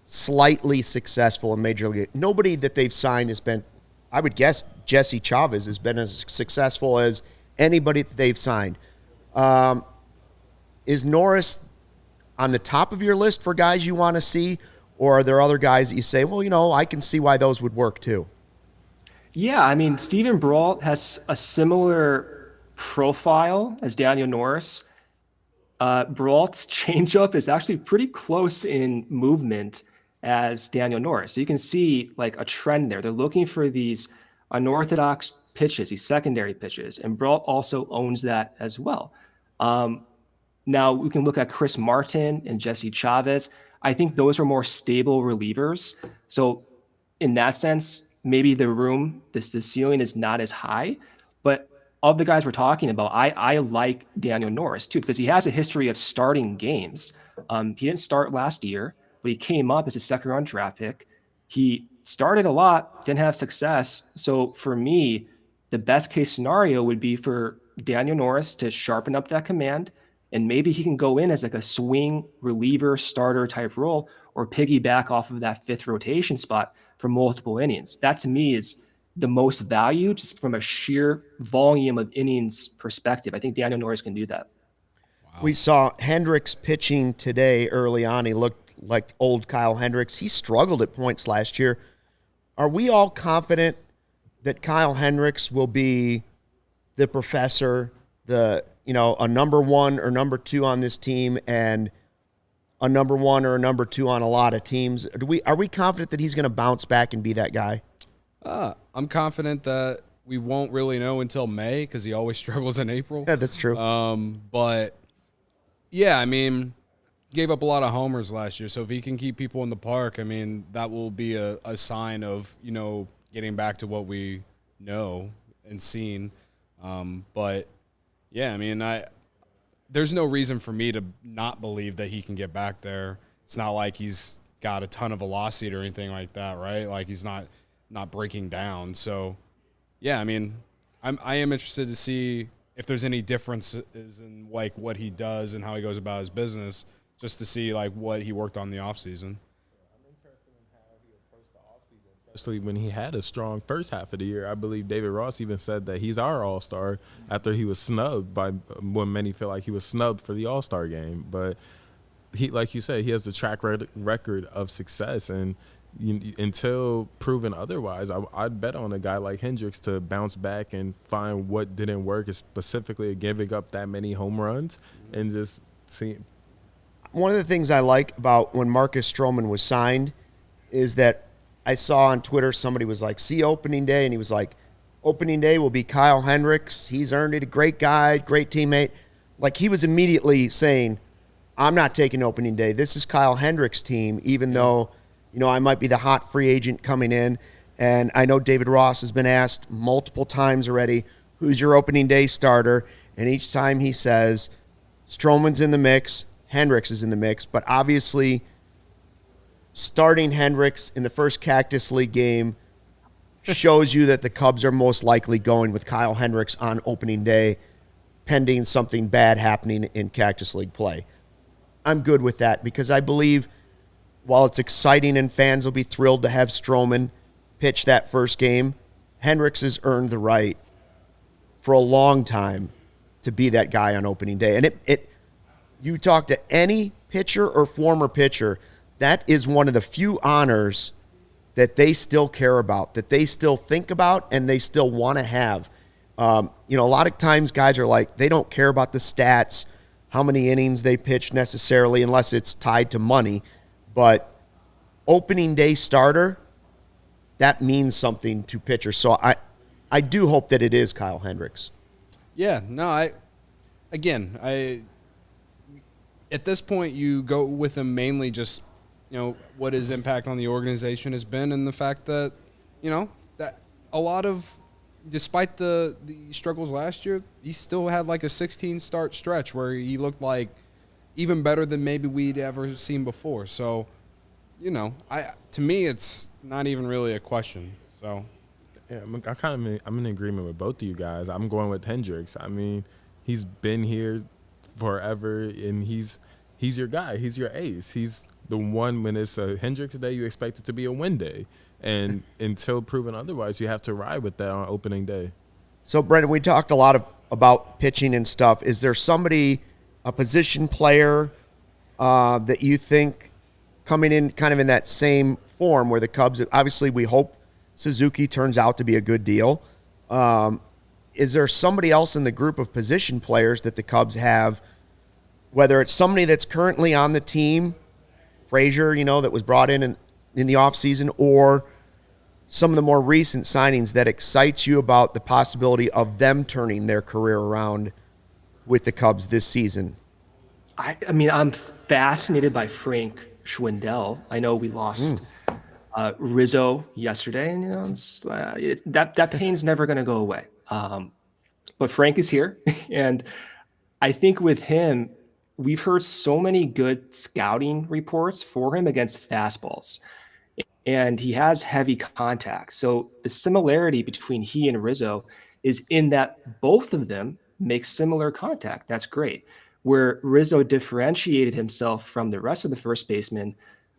slightly successful in Major League. Nobody that they've signed has been, I would guess Jesse Chavez has been as successful as anybody that they've signed. Is Norris on the top of your list for guys you want to see, or are there other guys that you say, well, I can see why those would work too? Yeah, I mean, Steven Brault has a similar profile as Daniel Norris. Brault's changeup is actually pretty close in movement as Daniel Norris. So you can see like a trend there. They're looking for these unorthodox pitches, these secondary pitches, and Brault also owns that as well. Now we can look at Chris Martin and Jesse Chavez. I think those are more stable relievers. So in that sense, maybe the ceiling is not as high, but of the guys we're talking about, I like Daniel Norris too, because he has a history of starting games. He didn't start last year, but he came up as a second-round draft pick. He started a lot, didn't have success. So for me, the best case scenario would be for Daniel Norris to sharpen up that command, and maybe he can go in as like a swing reliever starter type role, or piggyback off of that fifth rotation spot for multiple innings. That to me is the most value just from a sheer volume of innings perspective. I think Daniel Norris can do that. Wow. We saw Hendricks pitching today early on. He looked like old Kyle Hendricks. He struggled at points last year. Are we all confident that Kyle Hendricks will be the professor, a number 1 or number 2 on this team, and a number one or a number two on a lot of teams. Are we confident that he's going to bounce back and be that guy? I'm confident that we won't really know until May because he always struggles in April. Yeah, that's true. But, yeah, I mean, gave up a lot of homers last year. So if he can keep people in the park, I mean, that will be a sign of, getting back to what we know and seen. But, yeah, I mean, there's no reason for me to not believe that he can get back there. It's not like he's got a ton of velocity or anything like that, right? Like he's not breaking down. So, yeah, I mean, I am interested to see if there's any differences in like what he does and how he goes about his business, just to see like what he worked on in the offseason. Especially when he had a strong first half of the year. I believe David Ross even said that he's our all-star after he was snubbed by when many feel like he was snubbed for the all-star game. But he, like you said, he has the track record of success, and until proven otherwise, I'd bet on a guy like Hendricks to bounce back and find what didn't work, specifically giving up that many home runs and just see. One of the things I like about when Marcus Stroman was signed is that I saw on Twitter somebody was like, see opening day, and he was like, opening day will be Kyle Hendricks. He's earned it, a great guy, great teammate. Like he was immediately saying, I'm not taking opening day. This is Kyle Hendricks' team, even though, I might be the hot free agent coming in. And I know David Ross has been asked multiple times already, who's your opening day starter? And each time he says, Stroman's in the mix, Hendricks is in the mix, but obviously starting Hendricks in the first Cactus League game shows you that the Cubs are most likely going with Kyle Hendricks on opening day, pending something bad happening in Cactus League play. I'm good with that because I believe while it's exciting and fans will be thrilled to have Stroman pitch that first game, Hendricks has earned the right for a long time to be that guy on opening day. And you talk to any pitcher or former pitcher, that is one of the few honors that they still care about, that they still think about, and they still want to have. A lot of times guys are like, they don't care about the stats, how many innings they pitch necessarily, unless it's tied to money. But opening day starter, that means something to pitchers. So I do hope that it is Kyle Hendricks. Yeah, no, at this point you go with him mainly just what his impact on the organization has been, and the fact that, that a lot of, despite the struggles last year, he still had like a 16-start stretch where he looked like even better than maybe we'd ever seen before. So, to me, it's not even really a question. So, yeah, I'm in agreement with both of you guys. I'm going with Hendricks. I mean, he's been here forever, and he's your guy. He's your ace. He's the one. When it's a Hendricks day, you expect it to be a win day. And until proven otherwise, you have to ride with that on opening day. So, Brendan, we talked a lot about pitching and stuff. Is there somebody, a position player, that you think coming in kind of in that same form where the Cubs, obviously we hope Suzuki turns out to be a good deal. Is there somebody else in the group of position players that the Cubs have, whether it's somebody that's currently on the team, Frazier, that was brought in the offseason, or some of the more recent signings that excites you about the possibility of them turning their career around with the Cubs this season? I mean, I'm fascinated by Frank Schwindel. I know we lost Rizzo yesterday, and that pain's never going to go away. But Frank is here, and I think with him, we've heard so many good scouting reports for him against fastballs, and he has heavy contact. So the similarity between he and Rizzo is in that both of them make similar contact. That's great. Where Rizzo differentiated himself from the rest of the first basemen,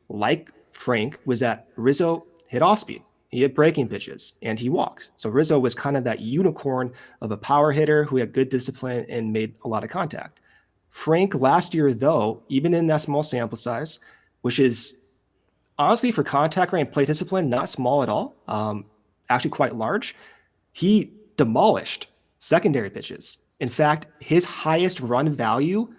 like Frank, was that Rizzo hit off speed. He hit breaking pitches, and he walks. So Rizzo was kind of that unicorn of a power hitter who had good discipline and made a lot of contact. Frank last year, though, even in that small sample size, which is honestly for contact rate and plate discipline, not small at all, actually quite large, he demolished secondary pitches. In fact, his highest run value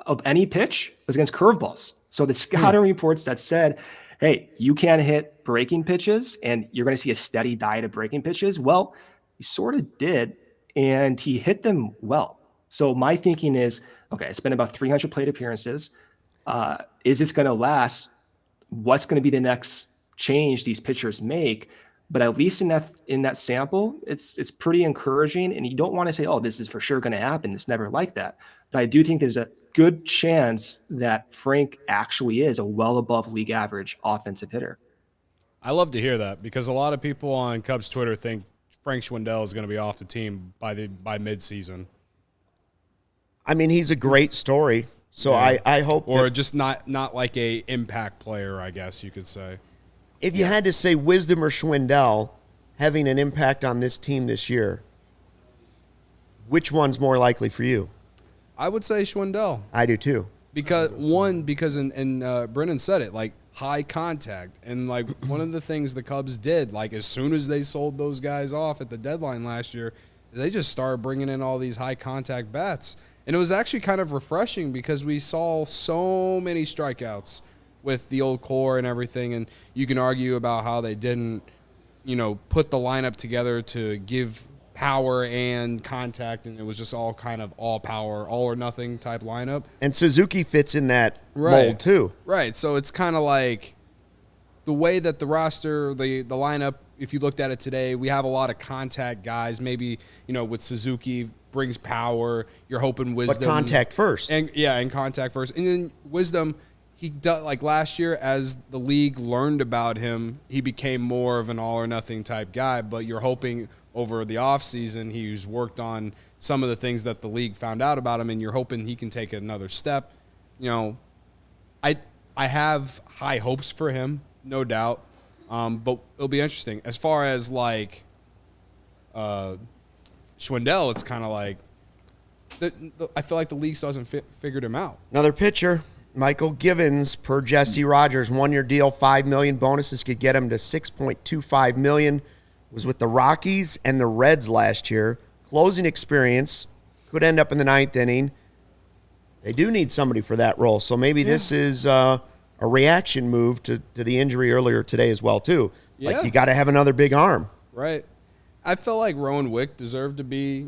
of any pitch was against curveballs. So the scouting reports that said, hey, you can't hit breaking pitches and you're going to see a steady diet of breaking pitches. Well, he sort of did, and he hit them well. So my thinking is, okay, it's been about 300 plate appearances. Is this going to last? What's going to be the next change these pitchers make? But at least in that sample, it's pretty encouraging. And you don't want to say, oh, this is for sure going to happen. It's never like that. But I do think there's a good chance that Frank actually is a well above league average offensive hitter. I love to hear that because a lot of people on Cubs Twitter think Frank Schwindel is going to be off the team by midseason. I mean, he's a great story. So yeah. I hope, or just not like a impact player, I guess you could say. If you had to say Wisdom or Schwindel having an impact on this team this year, which one's more likely for you? I would say Schwindel. I do too. Because Brennan said it, like high contact. And like one of the things the Cubs did, like as soon as they sold those guys off at the deadline last year, they just started bringing in all these high contact bats. And it was actually kind of refreshing because we saw so many strikeouts with the old core and everything. And you can argue about how they didn't, put the lineup together to give power and contact, and it was just all kind of all power, all or nothing type lineup. And Suzuki fits in that mold too. Right. So it's kind of like the way that the roster, the lineup, if you looked at it today, we have a lot of contact guys. Maybe, with Suzuki brings power. You're hoping Wisdom. But contact first. And contact first. And then Wisdom, he like last year as the league learned about him, he became more of an all or nothing type guy, but you're hoping over the offseason he's worked on some of the things that the league found out about him, and you're hoping he can take another step. I have high hopes for him, no doubt, but it'll be interesting. As far as like Schwindel, it's kind of like I feel like the league still hasn't figured him out. Another pitcher, Michael Givens, per Jesse Rogers, 1-year deal, $5 million. Bonuses could get him to $6.25 million. Was with the Rockies and the Reds last year. Closing experience, could end up in the 9th inning. They do need somebody for that role, so maybe this is a reaction move to the injury earlier today as well too. Yeah. Like you got to have another big arm. Right. I felt like Rowan Wick deserved to be,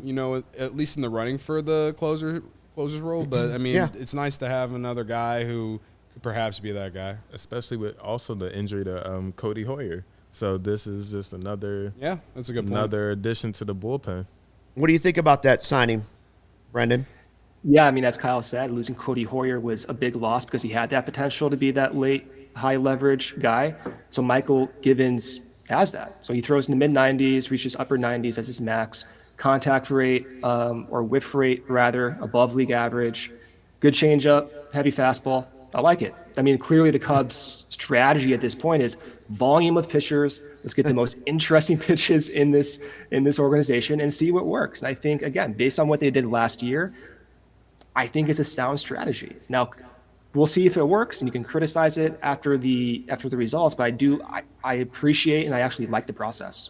at least in the running for the closer's role, but I mean, It's nice to have another guy who could perhaps be that guy, especially with also the injury to Cody Hoyer. So this is just another that's a good point. Another addition to the bullpen. What do you think about that signing, Brendan? Yeah, I mean, as Kyle said, losing Cody Hoyer was a big loss because he had that potential to be that late high leverage guy. So Michael Givens has that. So he throws in the mid 90s, reaches upper 90s as his max. Contact rate or whiff rate rather above league average. Good changeup, heavy fastball. I like it. I mean, clearly the Cubs' strategy at this point is volume of pitchers. Let's get the most interesting pitches in this organization and see what works. And I think, again, based on what they did last year, I think it's a sound strategy. Now, we'll see if it works, and you can criticize it after the results. But I appreciate and I actually like the process.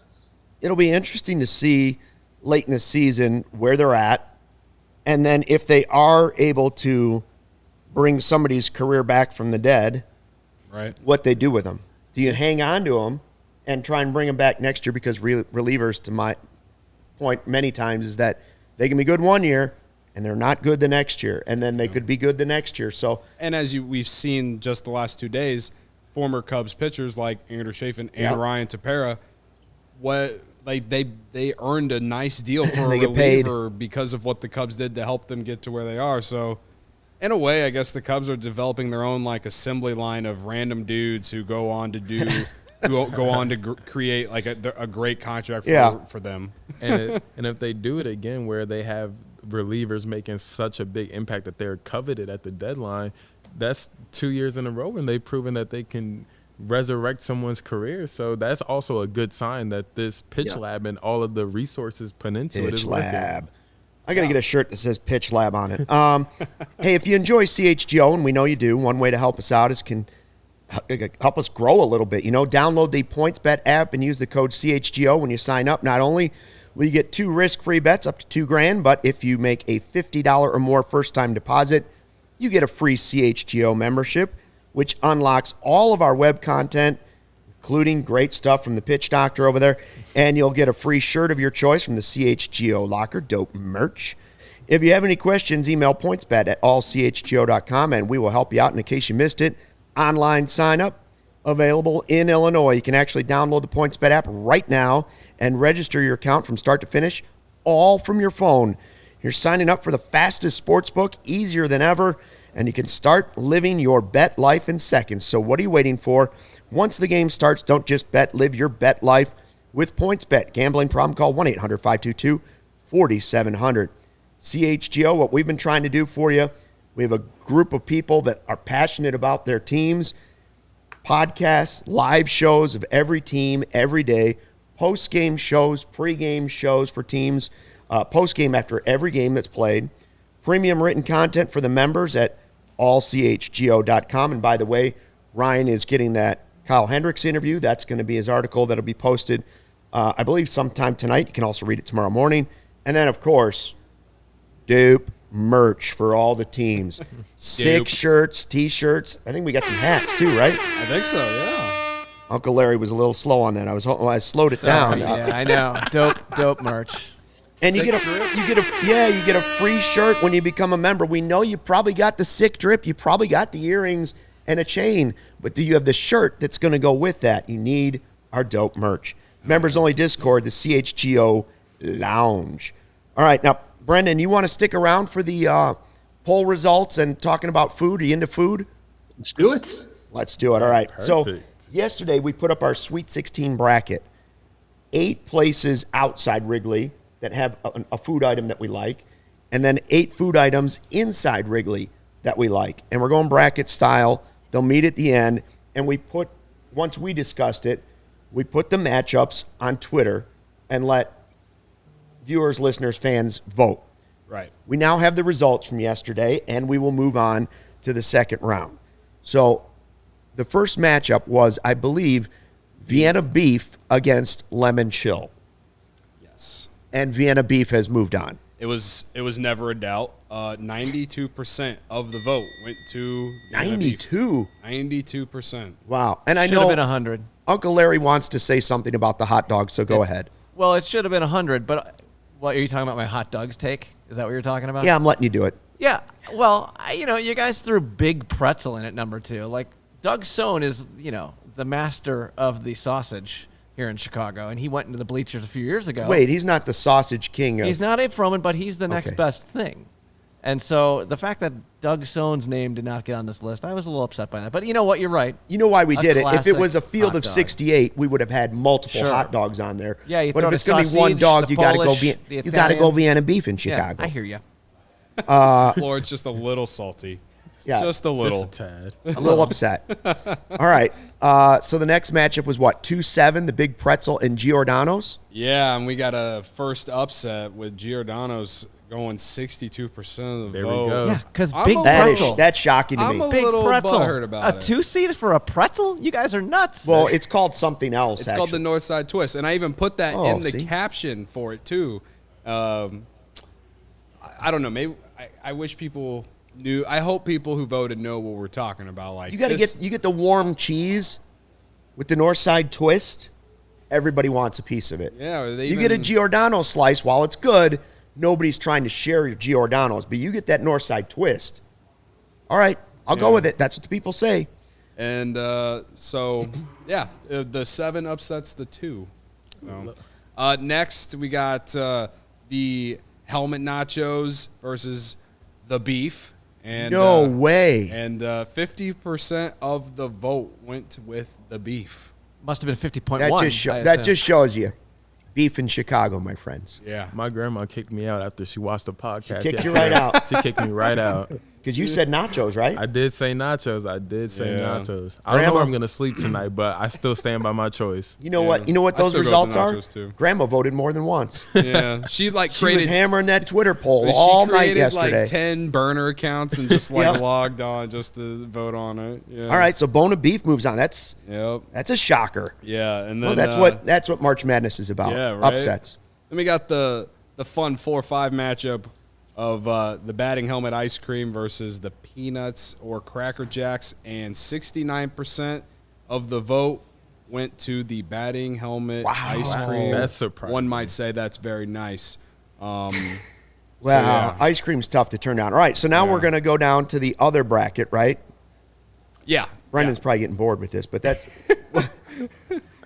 It'll be interesting to see late in the season where they're at, and then if they are able to bring somebody's career back from the dead, right? What they do with them. Do you hang on to them and try and bring them back next year? Because relievers, to my point many times, is that they can be good one year and they're not good the next year, and then they could be good the next year. So, and as we've seen just the last 2 days, former Cubs pitchers like Andrew Chafin and Ryan Tepera, they earned a nice deal for a reliever because of what the Cubs did to help them get to where they are. So, in a way, I guess the Cubs are developing their own like assembly line of random dudes who go on to create like a great contract for them. And if they do it again, where they have relievers making such a big impact that they're coveted at the deadline, that's 2 years in a row, and they've proven that they can resurrect someone's career. So that's also a good sign that this pitch lab and all of the resources put into it is working. I got to get a shirt that says Pitch Lab on it. Hey, if you enjoy CHGO, and we know you do, one way to help us out is help us grow a little bit. Download the PointsBet app and use the code CHGO when you sign up. Not only will you get 2 risk-free bets up to $2,000, but if you make a $50 or more first-time deposit, you get a free CHGO membership. which unlocks all of our web content, including great stuff from the Pitch Doctor over there. And you'll get a free shirt of your choice from the CHGO Locker, dope merch. If you have any questions, email pointsbet@allchgo.com, and we will help you out. And in case you missed it, online sign up available in Illinois. You can actually download the PointsBet app right now and register your account from start to finish, all from your phone. You're signing up for the fastest sportsbook, easier than ever, and you can start living your bet life in seconds. So what are you waiting for? Once the game starts, don't just bet, live your bet life with PointsBet. Gambling problem, call 1-800-522-4700. CHGO, what we've been trying to do for you, we have a group of people that are passionate about their teams, podcasts, live shows of every team every day, post-game shows, pre-game shows for teams, post-game after every game that's played, premium written content for the members at allchgo.com. And by the way, Ryan is getting that Kyle Hendricks interview. That's going to be his article that'll be posted, I believe, sometime tonight. You can also read it tomorrow morning. And then, of course, dope merch for all the teams. 6 shirts, T-shirts. I think we got some hats too, right? I think so, yeah. Uncle Larry was a little slow on that. I slowed it down. Yeah, I know. Dope merch. And you get a free shirt when you become a member. We know you probably got the sick drip, you probably got the earrings and a chain, but do you have the shirt that's going to go with that? You need our dope merch. Members only Discord, the CHGO Lounge. All right, now Brendan, you want to stick around for the poll results and talking about food? Are you into food? Let's do it. Let's do it. All right. Perfect. So yesterday we put up our Sweet 16 bracket. 8 places outside Wrigley that have a food item that we like, and then 8 food items inside Wrigley that we like. And we're going bracket style. They'll meet at the end. And once we discussed it, we put the matchups on Twitter and let viewers, listeners, fans vote. Right. We now have the results from yesterday, and we will move on to the second round. So the first matchup was, I believe, Vienna Beef against Lemon Chill. Yes. And Vienna Beef has moved on. It was never a doubt. 92% of the vote went to Vienna Beef. 92%. Wow. And I Should have know been 100. Uncle Larry wants to say something about the hot dog, so go ahead. Well, it should have been 100, but what are you talking about? My hot dogs take? Is that what you're talking about? Yeah, I'm letting you do it. Yeah. Well, you guys threw Big Pretzel in at number 2. Like, Doug Sohn is, the master of the sausage here in Chicago, and he went into the bleachers a few years ago. Wait, he's not the sausage king. He's not Abe Froman, but he's the next best thing. And so the fact that Doug Sohn's name did not get on this list, I was a little upset by that. But you know what? You're right. You know why we did it? If it was a classic field hot of dog. 68, we would have had multiple Sure. hot dogs on there. Yeah, you but throw if it's the going to be one sausage, dog, the you got to go. Polish, You the got to go Italian. Vienna Beef in Yeah, Chicago. I hear you. Floyd's just a little salty. Yeah, Just a little. Just a tad. a little upset. All right. So the next matchup was what? 2-7, the Big Pretzel and Giordano's. Yeah, and we got a first upset with Giordano's going 62% of the There we vote. go. Yeah, because I'm Big a Pretzel. That's shocking to I'm me. a Big little Pretzel. butthurt about a it. 2-seed for a pretzel? You guys are nuts. Well, it's called something else. It's called the North Side Twist, and I even put that Oh, in the see? caption for it too. I don't know. Maybe I wish people knew. I hope people who voted know what we're talking about. Like You got to this- get the warm cheese with the North Side Twist. Everybody wants a piece of it. Yeah, or they You get a even- Giordano slice. While it's good, nobody's trying to share your Giordano's, but you get that North Side Twist. All right, I'll go Yeah. with it. That's what the people say. And so yeah, the 7 upsets the 2. So, next we got the helmet nachos versus the beef. And, No way. And 50% of the vote went with the beef. Must have been 50.1. That just shows you beef in Chicago, my friends. Yeah. My grandma kicked me out after she watched the podcast. Kicked you yesterday. right out. She kicked me right out. Because you said nachos, right? I did say nachos. I Yeah. don't know Grandma- where I'm going to sleep tonight, but I still stand by my choice. You know what? You know what I those still go with results the are? nachos, too. Grandma voted more than once. Yeah. She like She was created hammering that Twitter poll she all night created yesterday. like 10 burner accounts and just like Yep. logged on just to vote on it. Yeah. All right, so Bone of Beef moves on. That's Yep. a shocker. Yeah. And then Well, that's what March Madness is about. Yeah, right? Upsets. Then we got the fun 4-5 matchup. of the batting helmet ice cream versus the peanuts or Cracker Jacks, and 69% of the vote went to the batting helmet ice cream. That's surprising. One might say that's very nice. Well, ice cream's tough to turn down. All right, so now we're going to go down to the other bracket, right? Yeah. Brendan's probably getting bored with this, but that's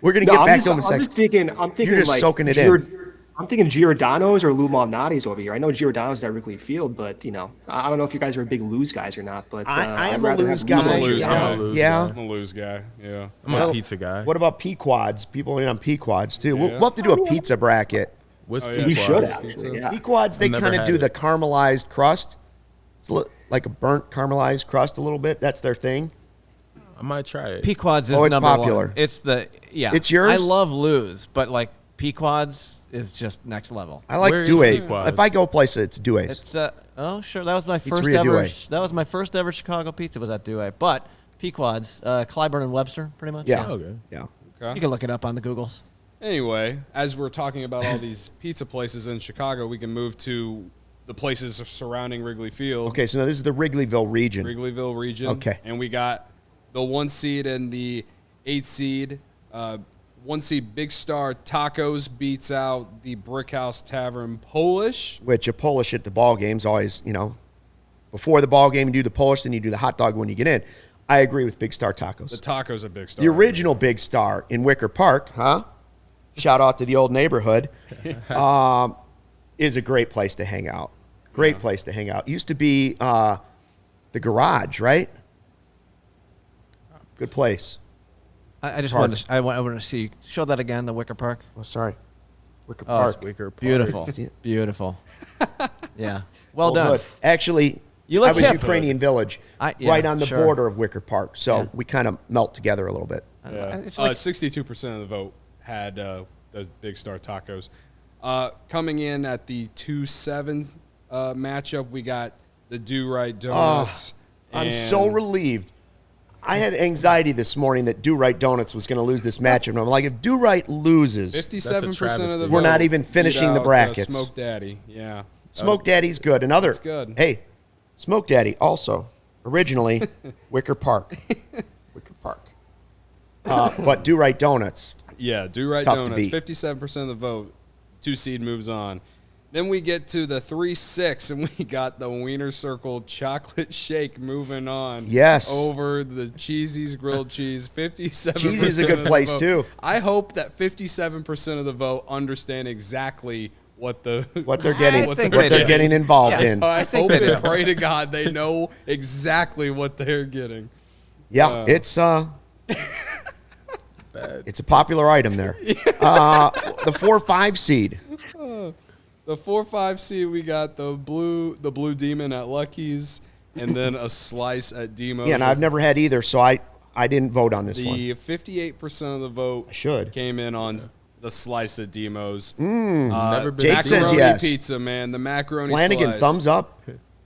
we're going to get back to him in a second. I'm thinking You're just like soaking it in. I'm thinking Giordano's or Lou Malnati's over here. I know Giordano's at Wrigley Field, but I don't know if you guys are big Lose guys or not. But I am I'd a rather Lose have guy. I'm a Lose guy. Yeah. I'm a Lose guy. Yeah. I'm a pizza guy. What about Pequods? People in on Pequods too. Yeah. We'll have to do a pizza bracket. What's Oh, yeah. We Pequod's? should actually. Yeah. Pequods, they I've never kind of had do it. the caramelized crust. It's like a burnt caramelized crust a little bit. That's their thing. I might try it. Pequods is Oh, it's number popular. one. It's It's yours? I love Lou's, but like Pequods is just next level. I like Where is Douay. Pequods? If I go places, it's Douay's. It's oh sure, that was my first Pizzeria ever. Douay. That was my first ever Chicago pizza was at Douay. But Pequods, Clyburn and Webster, pretty much. Yeah. Okay. Yeah. Okay. You can look it up on the Googles. Anyway, as we're talking about all these pizza places in Chicago, we can move to the places surrounding Wrigley Field. Okay, so now this is the Wrigleyville region. Wrigleyville region. Okay. And we got the 1 seed and the 8 seed. 1 seed Big Star Tacos beats out the Brickhouse Tavern Polish. Which a Polish at the ball game's always, before the ball game you do the Polish, then you do the hot dog when you get in. I agree with Big Star Tacos. The Tacos at Big Star. The original Big Star in Wicker Park, shout out to the old neighborhood, is a great place to hang out. Great place to hang out. Used to be the garage, right? Good place. I just Park. wanted to, I want to see. Show that again, the Wicker Park. Oh, sorry. Wicker Oh, Park. Wicker Park. Beautiful. Yeah. Beautiful. Yeah. Well Old done. hood. Actually, You I look was hip. Ukrainian Village, Yeah, right on the sure. border of Wicker Park. So Yeah. we kind of melt together a little bit. Yeah. It's like- 62% of the vote had the Big Star Tacos. Coming in at the 2-7 matchup, we got the Do Right Donuts. I'm and- so relieved. I had anxiety this morning that Do Right Donuts was going to lose this matchup. And I'm like, if Do Right loses, 57% of the travesty. vote. We're not even finishing beat the out, brackets. Smoke Daddy, yeah. Smoke Daddy's good. Another. That's good. Hey, Smoke Daddy also originally Wicker Park. Wicker Park. But Do Right Donuts. Yeah, Do Right Tough to Donuts, beat. 57% of the vote. 2 seed moves on. Then we get to the 3-6, and we got the Wiener Circle Chocolate Shake moving on. Yes. Over the Cheesy's Grilled Cheese, 57%. Cheesy's a good of the place, vote. too. I hope that 57% of the vote understand exactly what they're think they do. getting involved Yeah. in. I think hope they and pray to God they know exactly what they're getting. Yeah, it's it's a popular item there. The 4-5 seed. The 4-5 seed, we got the blue demon at Lucky's, and then a slice at Demo's. Yeah, and I've never had either, so I didn't vote on this one. The 58% of the vote should. came in on the slice at Demo's. Never been. Jake says Macaroni yes. pizza, man. The macaroni Flanagan, slice. thumbs up.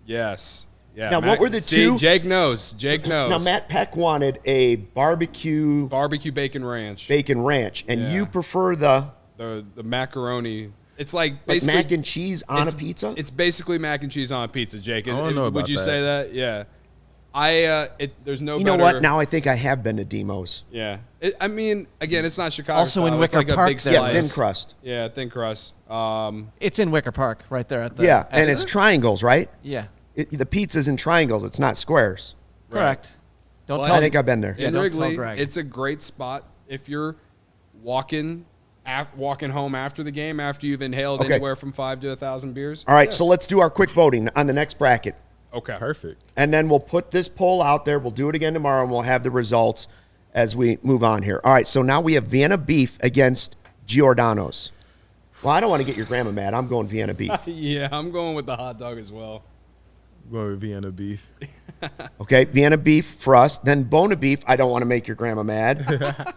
Yes. Yeah. Now, what were the See, two? Jake knows. Jake knows. Now, Matt Peck wanted a barbecue Barbecue bacon ranch. bacon ranch, and Yeah. you prefer the The macaroni. It's like like basically mac and cheese on a it's- pizza? It's basically mac and cheese on a pizza, Jake. I don't know Would about you that. say that? Yeah. There's no You better. know what? Now I think I have been to Demo's. Yeah. I mean, again, it's not Chicago Also in style. It's Wicker like Park, a big though. Yeah, slice. thin crust. Yeah, thin crust. It's in Wicker Park, right there at the. Yeah, and at- it's triangles, right? yeah, The pizza's in triangles. It's not squares. correct. Don't Well, tell I think I've been there. Yeah, in don't tell Wrigley, Greg. it's a great spot if you're walking home after the game, after you've inhaled Okay. anywhere from 5 to 1,000 beers. All right, so let's do our quick voting on the next bracket. Okay. Perfect. And then we'll put this poll out there. We'll do it again tomorrow, and we'll have the results as we move on here. All right, so now we have Vienna beef against Giordano's. Well, I don't want to get your grandma mad. I'm going Vienna beef. Yeah, I'm going with the hot dog as well. Going with Vienna beef. Okay, Vienna beef for us. Then Bona beef. I don't want to make your grandma mad.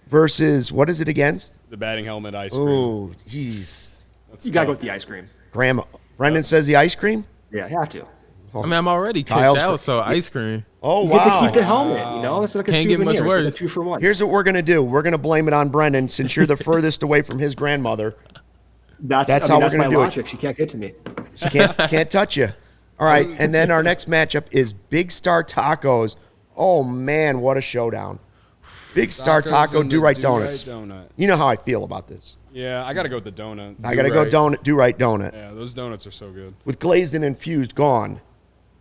Versus, what is it against? The batting helmet ice cream. Oh, jeez. That's You gotta go tough. with the ice cream. Grandma. Brendan says the ice cream? Yeah, you have to. I mean, I'm already kicked Kyle's out, so ice cream. Oh, You get to wow. keep the helmet. You know, it's like a Can't get souvenir. much It's like a worse. 2-for-1. Here's what we're going to do. We're going to blame it on Brendan since you're the furthest away from his grandmother. That's how we're that's gonna my do it. logic. She can't get to me. She can't touch you. All right, and then our next matchup is Big Star Tacos. Oh man, what a showdown! Big Star Tacos Taco, and the Do-Right Do-Right Donuts. Donut. You know how I feel about this. Yeah, I got to go with the donut. I got to go Do-Right Donut. Yeah, those donuts are so good. With glazed and infused gone,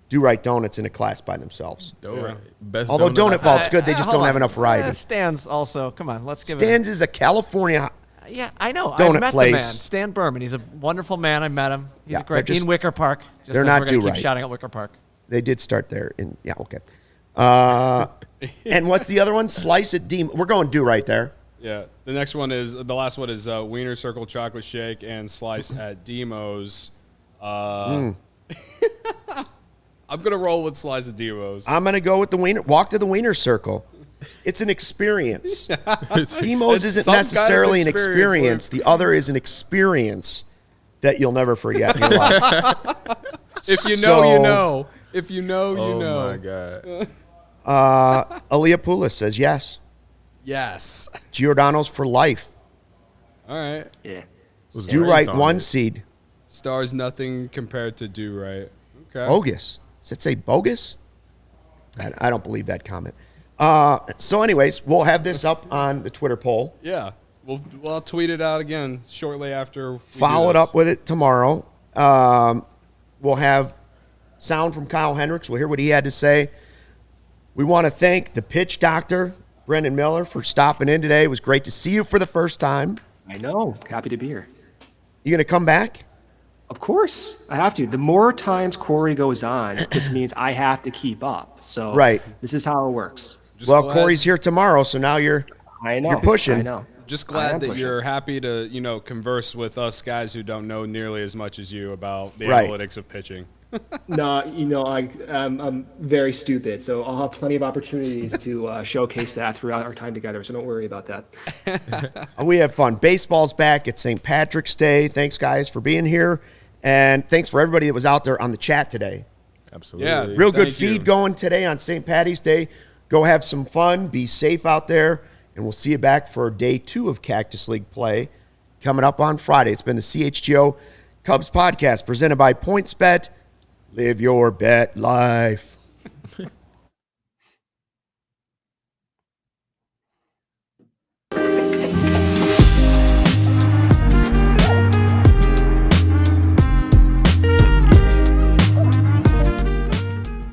Do-Right Donuts in a class by themselves. Donut. Best Although Donut I've Vault's good, they just Hold don't have on. enough variety. Stan's also. Come on, let's give Stan's is a California. Yeah, I know. Donut I've met place. the man, Stan Berman. He's a wonderful man. I met him. He's Yeah, a great. they're just- in Wicker Park. Just they're like not we're gonna Do-Right. keep shouting out Wicker Park. They did start there. Okay. And what's the other one? Slice it Deem. We're going Do-Right there. Yeah, the last one is Wiener Circle Chocolate Shake and Slice at Demo's. I'm going to roll with Slice at Demo's. I'm going to go with the Wiener. Walk to the Wiener Circle. It's an experience. Demos It's isn't some kind of necessarily an experience, experience. The other is an experience that you'll never forget in your life. If you know, you So- know. If you know, you Oh know. my god. Aaliyah Poulos says yes. Yes. Giordano's for life. All right. Yeah. Was Do-Right raised on one it. seed. Stars nothing compared to Do Right. Okay. Bogus. Does it say bogus? I don't believe that comment. So anyways, we'll have this up on the Twitter poll. Yeah. I'll tweet it out again shortly after. We Follow do it this. up with it tomorrow. We'll have sound from Kyle Hendricks. We'll hear what he had to say. We want to thank the pitch doctor, Brendan Miller, for stopping in today. It was great to see you for the first time. I know. Happy to be here. You going to come back? Of course, I have to. The more times Corey goes on, this means I have to keep up. So Right. this is how it works. Just Well, glad- Corey's here tomorrow, so now you're I know. You're pushing. I know. Just I glad am that pushing. you're happy to, converse with us guys who don't know nearly as much as you about the Right. analytics of pitching. No, I'm very stupid, so I'll have plenty of opportunities to showcase that throughout our time together. So don't worry about that. We have fun. Baseball's back. It's St. Patrick's Day. Thanks, guys, for being here. And thanks for everybody that was out there on the chat today. Absolutely. Yeah. Real good Thank you. feed going today on St. Patty's Day. Go have some fun. Be safe out there. And we'll see you back for day 2 of Cactus League play coming up on Friday. It's been the CHGO Cubs Podcast presented by PointsBet. Live your bet life.